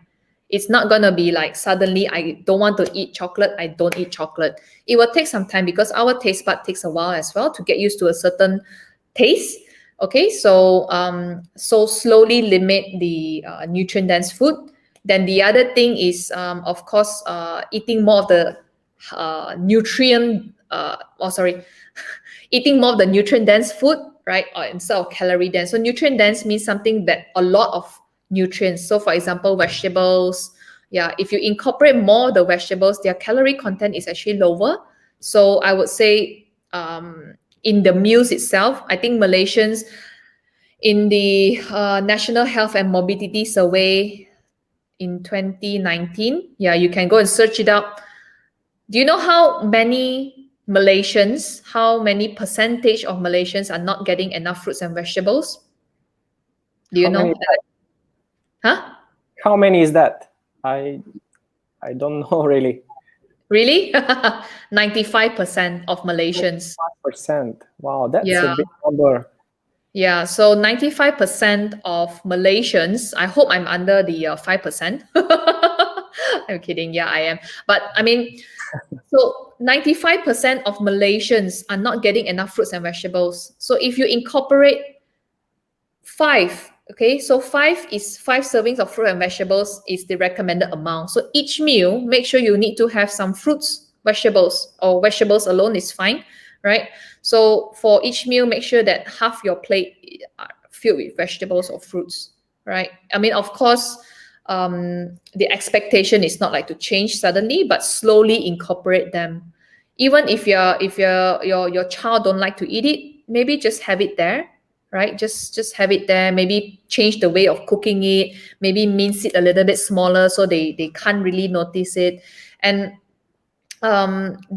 It's not gonna be like suddenly I don't want to eat chocolate, I don't eat chocolate. It will take some time because our taste bud takes a while as well to get used to a certain taste. Okay, so so slowly limit the nutrient dense food. Then the other thing is, of course, eating more of the nutrient. Eating more of the nutrient dense food, right? Or instead of calorie dense. So nutrient dense means something that a lot of nutrients. So for example, vegetables. Yeah, if you incorporate more of the vegetables, their calorie content is actually lower. So I would say in the meals itself, I think Malaysians in the National Health and Mobility Survey in 2019, yeah, you can go and search it up. Do you know how many percentage of Malaysians are not getting enough fruits and vegetables? Do you How many? know? Huh? How many is that? I don't know really. Really? 95% of Malaysians. 5%. Wow, that's a Yeah. big number. Yeah, so 95% of Malaysians, I hope I'm under the 5%. I'm kidding. Yeah, I am. But I mean, so 95% of Malaysians are not getting enough fruits and vegetables. So if you incorporate five, okay, so five servings of fruit and vegetables is the recommended amount. So each meal, make sure you need to have some fruits, vegetables, or vegetables alone is fine, right? So for each meal, make sure that half your plate are filled with vegetables or fruits, right? I mean, of course, the expectation is not like to change suddenly, but slowly incorporate them. Even if your child don't like to eat it, maybe just have it there, right? Just have it there. Maybe change the way of cooking it. Maybe mince it a little bit smaller so they can't really notice it. And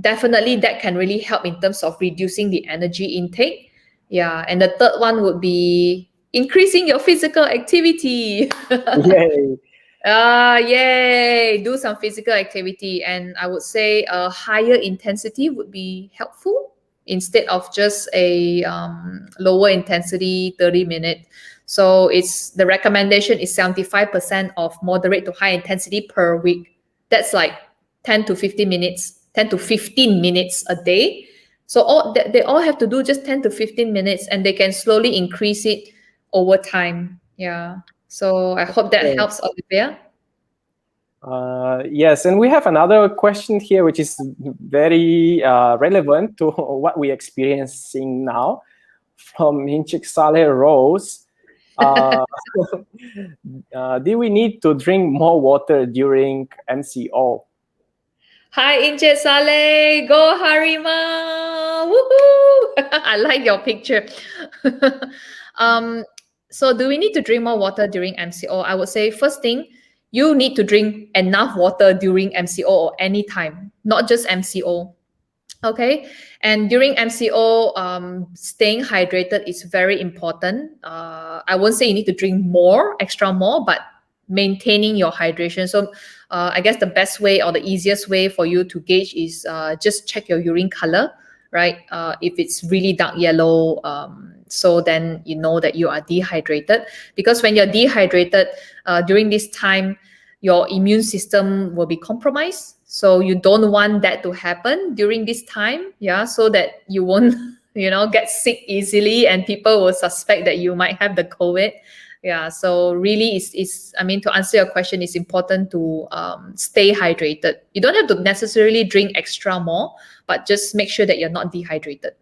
definitely that can really help in terms of reducing the energy intake. Yeah, and the third one would be increasing your physical activity. Yay. Yay! Do some physical activity, and I would say a higher intensity would be helpful instead of just a lower intensity 30-minute. So it's the recommendation is 75% of moderate to high intensity per week. That's like 10 to 15 minutes, 10 to 15 minutes a day. So they all have to do just 10 to 15 minutes, and they can slowly increase it over time. Yeah. So I hope that Okay. helps, Olivia. Yes, and we have another question here, which is very relevant to what we're experiencing now, from Hinchik Saleh Rose. Do we need to drink more water during MCO? Hi, Injet Saleh. Go Harima. Woohoo! I like your picture. So do we need to drink more water during MCO? I would say first thing, you need to drink enough water during MCO or any time, not just MCO. Okay, and during MCO, staying hydrated is very important. I won't say you need to drink extra more, but maintaining your hydration. So I guess the best way or the easiest way for you to gauge is just check your urine color, right? If it's really dark yellow, so then you know that you are dehydrated. Because when you're dehydrated during this time, your immune system will be compromised. So you don't want that to happen during this time, yeah, so that you won't, get sick easily and people will suspect that you might have the COVID. Yeah, so really I mean, to answer your question, it's important to stay hydrated. You don't have to necessarily drink extra more, but just make sure that you're not dehydrated.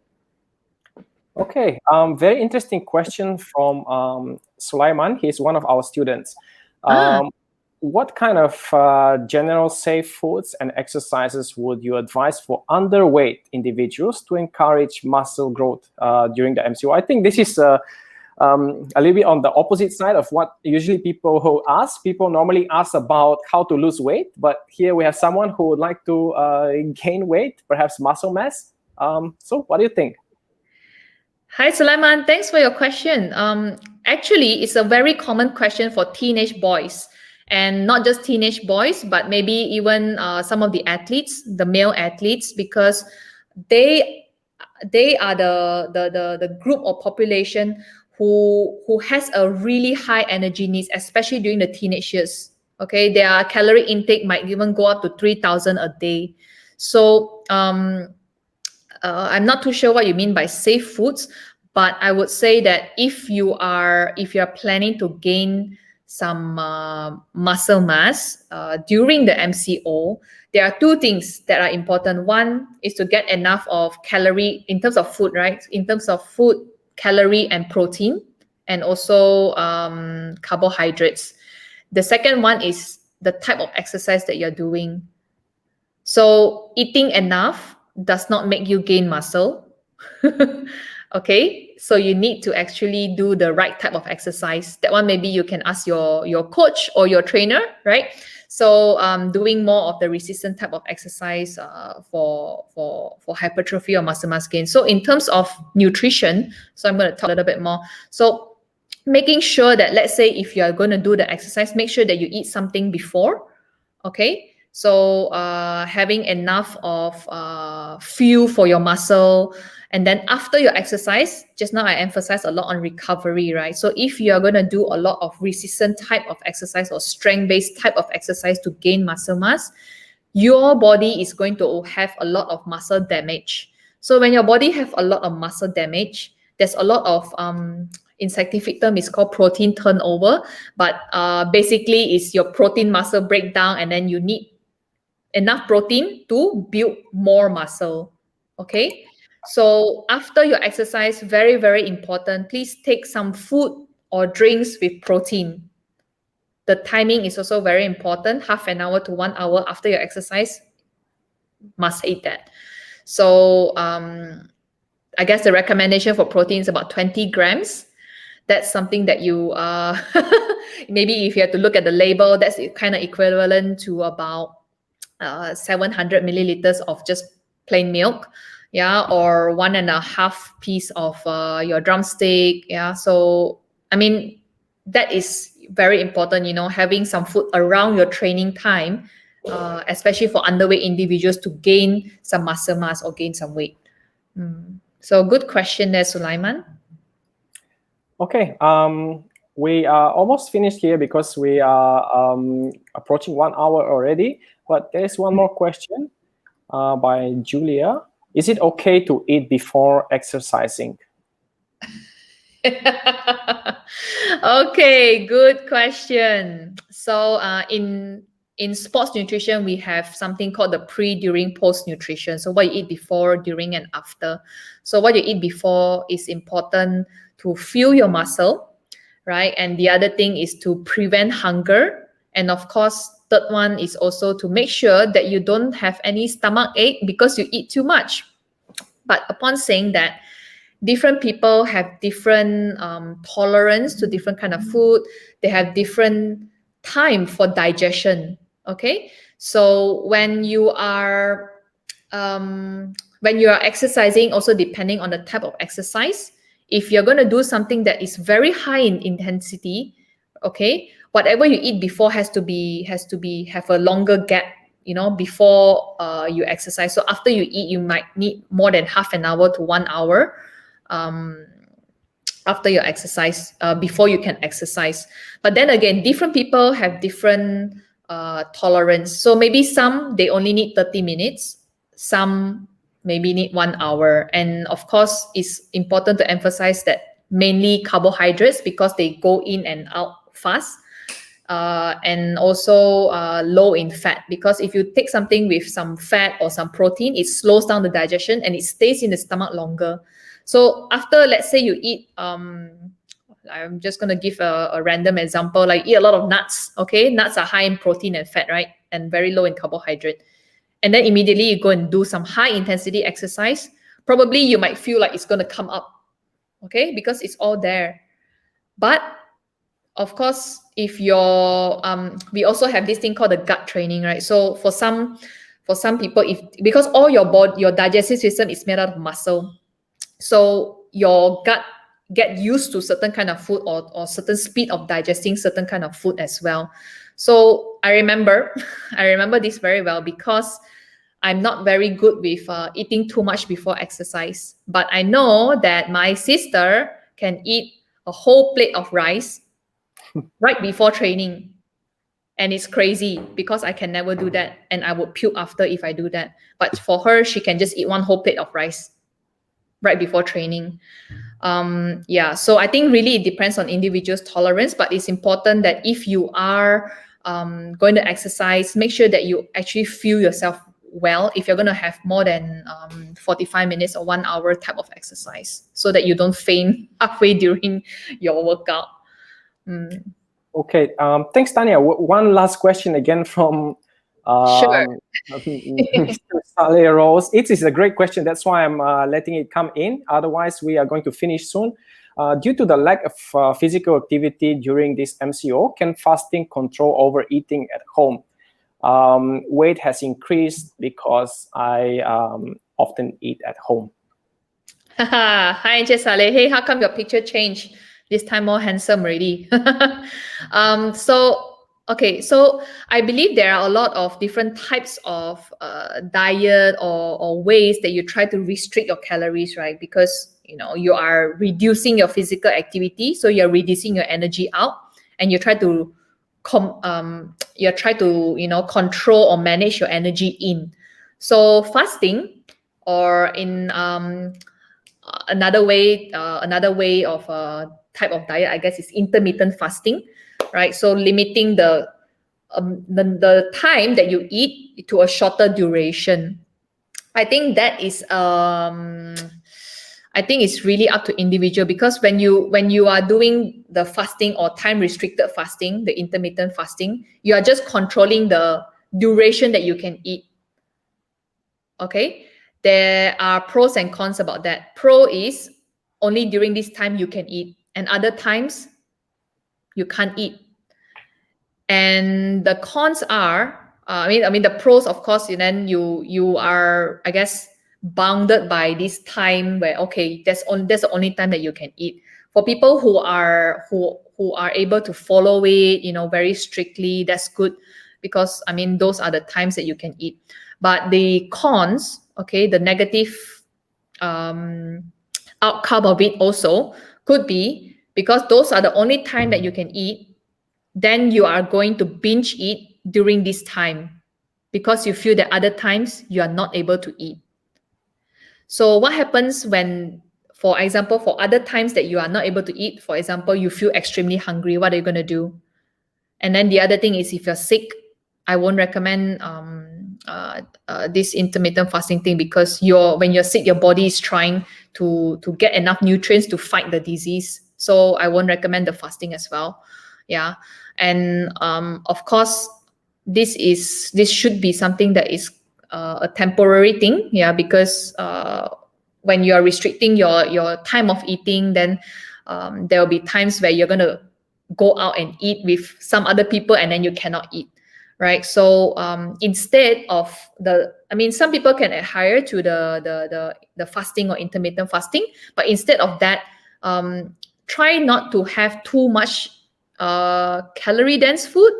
Okay, very interesting question from Sulaiman. He's one of our students. what kind of general safe foods and exercises would you advise for underweight individuals to encourage muscle growth during the MCO? I think this is a little bit on the opposite side of what usually people who ask. People normally ask about how to lose weight, but here we have someone who would like to gain weight, perhaps muscle mass. So what do you think? Hi, Sulaiman. Thanks for your question. Actually, it's a very common question for teenage boys, and not just teenage boys, but maybe even some of the athletes, the male athletes, because they are the group or population who has a really high energy needs, especially during the teenage years. Okay, their calorie intake might even go up to 3,000 a day. So I'm not too sure what you mean by safe foods, but I would say that if you are planning to gain some muscle mass during the MCO, there are two things that are important. One is to get enough of calorie in terms of food, right? In terms of food, calorie and protein, and also carbohydrates. The second one is the type of exercise that you're doing. So eating enough does not make you gain muscle. Okay, so you need to actually do the right type of exercise. That one maybe you can ask your coach or your trainer, right? So doing more of the resistant type of exercise for hypertrophy or muscle mass gain. So in terms of nutrition, so I'm going to talk a little bit more. So making sure that, let's say if you are going to do the exercise, make sure that you eat something before. Okay, so having enough of fuel for your muscle, and then after your exercise, just now I emphasized a lot on recovery, right? So if you are going to do a lot of resistant type of exercise or strength-based type of exercise to gain muscle mass, your body is going to have a lot of muscle damage. So when your body have a lot of muscle damage, there's a lot of in scientific term is called protein turnover, but basically it's your protein muscle breakdown, and then you need enough protein to build more muscle. Okay, so after your exercise, very, very important, please take some food or drinks with protein. The timing is also very important. Half an hour to 1 hour after your exercise, must eat that. So I guess the recommendation for protein is about 20 grams. That's something that you maybe if you have to look at the label, that's kind of equivalent to about 700 milliliters of just plain milk, yeah, or 1.5 piece of your drumstick, yeah. So I mean, that is very important, you know, having some food around your training time, especially for underweight individuals, to gain some muscle mass or gain some weight. So good question there, Sulaiman. Okay, we are almost finished here because we are approaching 1 hour already. But there's one more question by Julia. Is it okay to eat before exercising? Okay, good question. So in sports nutrition, we have something called the pre, during, post nutrition. So what you eat before, during, and after. So what you eat before is important to fuel your muscle, right? And the other thing is to prevent hunger. And of course, third one is also to make sure that you don't have any stomach ache because you eat too much. But upon saying that, different people have different tolerance to different kind of food. They have different time for digestion. Okay, so when you are exercising, also depending on the type of exercise, if you're going to do something that is very high in intensity, okay, whatever you eat before has to have a longer gap, you know, before you exercise. So after you eat, you might need more than half an hour to 1 hour after your exercise, before you can exercise. But then again, different people have different tolerance. So maybe some, they only need 30 minutes, some maybe need 1 hour. And of course, it's important to emphasize that mainly carbohydrates, because they go in and out fast. And also low in fat, because if you take something with some fat or some protein, it slows down the digestion and it stays in the stomach longer. So after, let's say you eat I'm just going to give a random example, like eat a lot of nuts. Okay, nuts are high in protein and fat, right? And very low in carbohydrate. And then immediately you go and do some high intensity exercise. Probably you might feel like it's going to come up, okay, because it's all there. But of course, if you're we also have this thing called the gut training, right? So for some people, because all your digestive system is made out of muscle, so your gut get used to certain kind of food, or certain speed of digesting certain kind of food as well. So I remember this very well, because I'm not very good with eating too much before exercise. But I know that my sister can eat a whole plate of rice right before training. And it's crazy, because I can never do that. And I would puke after if I do that. But for her, she can just eat one whole plate of rice right before training. Yeah, so I think really it depends on individuals' tolerance, but it's important that if you are going to exercise, make sure that you actually feel yourself well if you're going to have more than 45 minutes or 1 hour type of exercise, so that you don't faint halfway during your workout. Okay, thanks, Tania. One last question again from Sure. Mr. Saleh Rose. It is a great question. That's why I'm letting it come in. Otherwise, we are going to finish soon. Due to the lack of physical activity during this MCO, can fasting control overeating at home? Weight has increased because I often eat at home. Hi, Saleh. Hey, how come your picture changed? This time more handsome already. So I believe there are a lot of different types of diet or ways that you try to restrict your calories, right? Because you are reducing your physical activity, so you're reducing your energy out, and you try to control or manage your energy in. So fasting, or in another way of type of diet, I guess, is intermittent fasting, right? So limiting the time that you eat to a shorter duration. I think that is I think it's really up to individual, because when you are doing the fasting or time restricted fasting, the intermittent fasting, you are just controlling the duration that you can eat. Okay, there are pros and cons about that. Pro is only during this time you can eat, and other times you can't eat. And the cons are, I mean the pros, of course, and then you are, I guess, bounded by this time where, okay, that's the only time that you can eat. For people who are able to follow it, very strictly, that's good, because I mean those are the times that you can eat. But the cons, okay, the negative outcome of it also could be, because those are the only time that you can eat, then you are going to binge eat during this time, because you feel that other times you are not able to eat. So what happens when, for example, for other times that you are not able to eat, for example, you feel extremely hungry, what are you going to do? And then the other thing is, if you're sick, I won't recommend this intermittent fasting thing, because when you're sick, your body is trying to get enough nutrients to fight the disease. So I won't recommend the fasting as well. Yeah. And of course, this should be something that is a temporary thing. Yeah, because when you are restricting your time of eating, then there will be times where you're going to go out and eat with some other people, and then you cannot eat, right? So instead of some people can adhere to the fasting or intermittent fasting, but instead of that, try not to have too much calorie dense food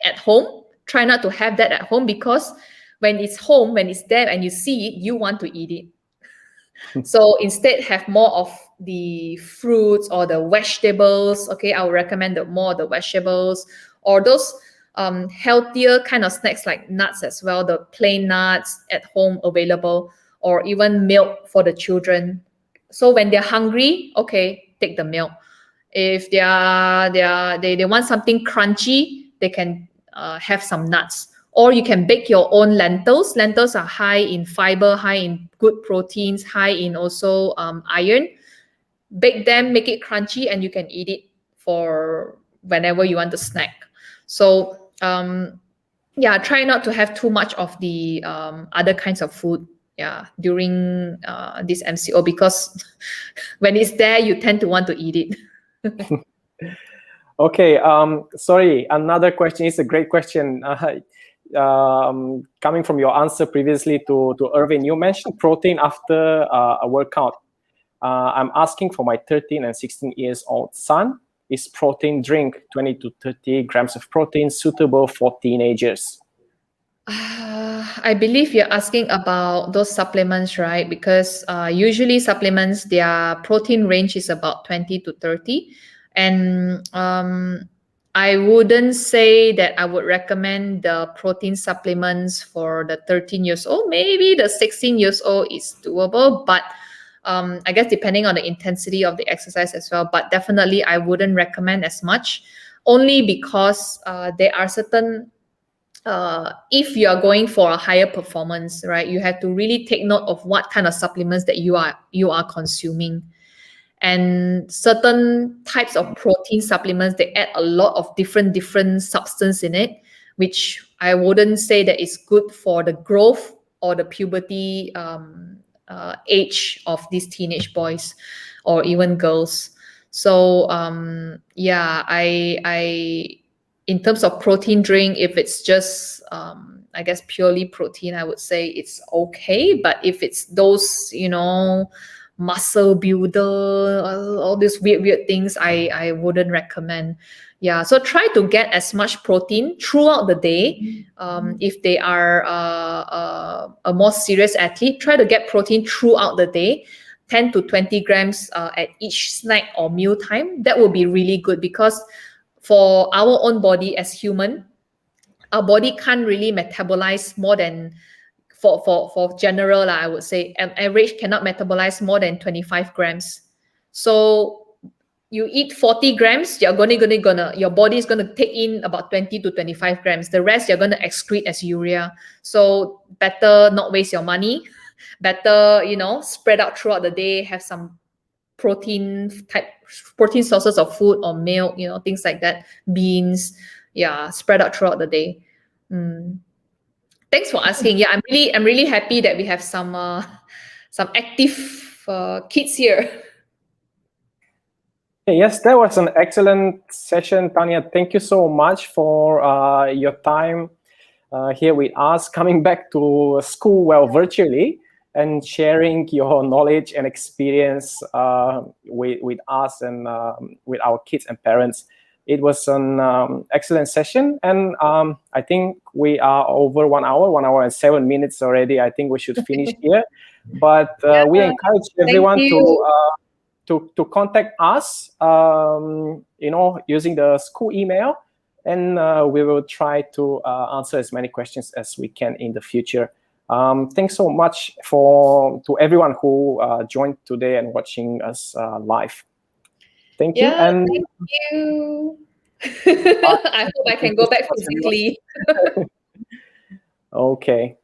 at home. Try not to have that at home, because when it's there and you see it, you want to eat it. So instead, have more of the fruits or the vegetables. Okay, I would recommend more of the vegetables, or those healthier kind of snacks like nuts as well, the plain nuts at home available, or even milk for the children. So when they're hungry, okay, take the milk. If they want something crunchy, they can have some nuts. Or you can bake your own lentils. Lentils are high in fiber, high in good proteins, high in also iron. bake them, make it crunchy, and you can eat it for whenever you want to snack. So yeah, try not to have too much of the other kinds of food, yeah, during this MCO, because when it's there, you tend to want to eat it. Okay, sorry, another question is a great question. Coming from your answer previously to Irvin, you mentioned protein after a workout. I'm asking for my 13 and 16 years old son. Is protein drink 20 to 30 grams of protein suitable for teenagers? I believe you're asking about those supplements, right? Because usually supplements, their protein range is about 20 to 30. And I wouldn't say that I would recommend the protein supplements for the 13 years old. Maybe the 16 years old is doable, but I guess depending on the intensity of the exercise as well. But definitely I wouldn't recommend as much, only because there are certain if you are going for a higher performance, right, you have to really take note of what kind of supplements that you are consuming. And certain types of protein supplements, they add a lot of different substance in it, which I wouldn't say that is good for the growth or the puberty age of these teenage boys or even girls. So yeah, I in terms of protein drink, if it's just I guess purely protein, I would say it's okay. But if it's those, muscle builder, all these weird things, I wouldn't recommend. Yeah, so try to get as much protein throughout the day. If they are a more serious athlete, try to get protein throughout the day, 10 to 20 grams at each snack or meal time. That will be really good, because for our own body as human, our body can't really metabolize more than, for general, I would say, an average cannot metabolize more than 25 grams. So you eat 40 grams, your body is gonna take in about 20 to 25 grams. The rest you're gonna excrete as urea. So better not waste your money. Better, spread out throughout the day, have some protein sources of food or milk, things like that, beans, yeah, spread out throughout the day. Thanks for asking. Yeah, I'm really happy that we have some active kids here. Yes, that was an excellent session, Tania. Thank you so much for your time here with us, coming back to school, well, virtually, and sharing your knowledge and experience with us and with our kids and parents. It was an excellent session, and I think we are over 1 hour, 1 hour and 7 minutes already. I think we should finish here, but we encourage everyone to contact us, using the school email, and we will try to answer as many questions as we can in the future. Thanks so much to everyone who joined today and watching us live. Thank you. And thank you. I hope I can go back physically. Okay.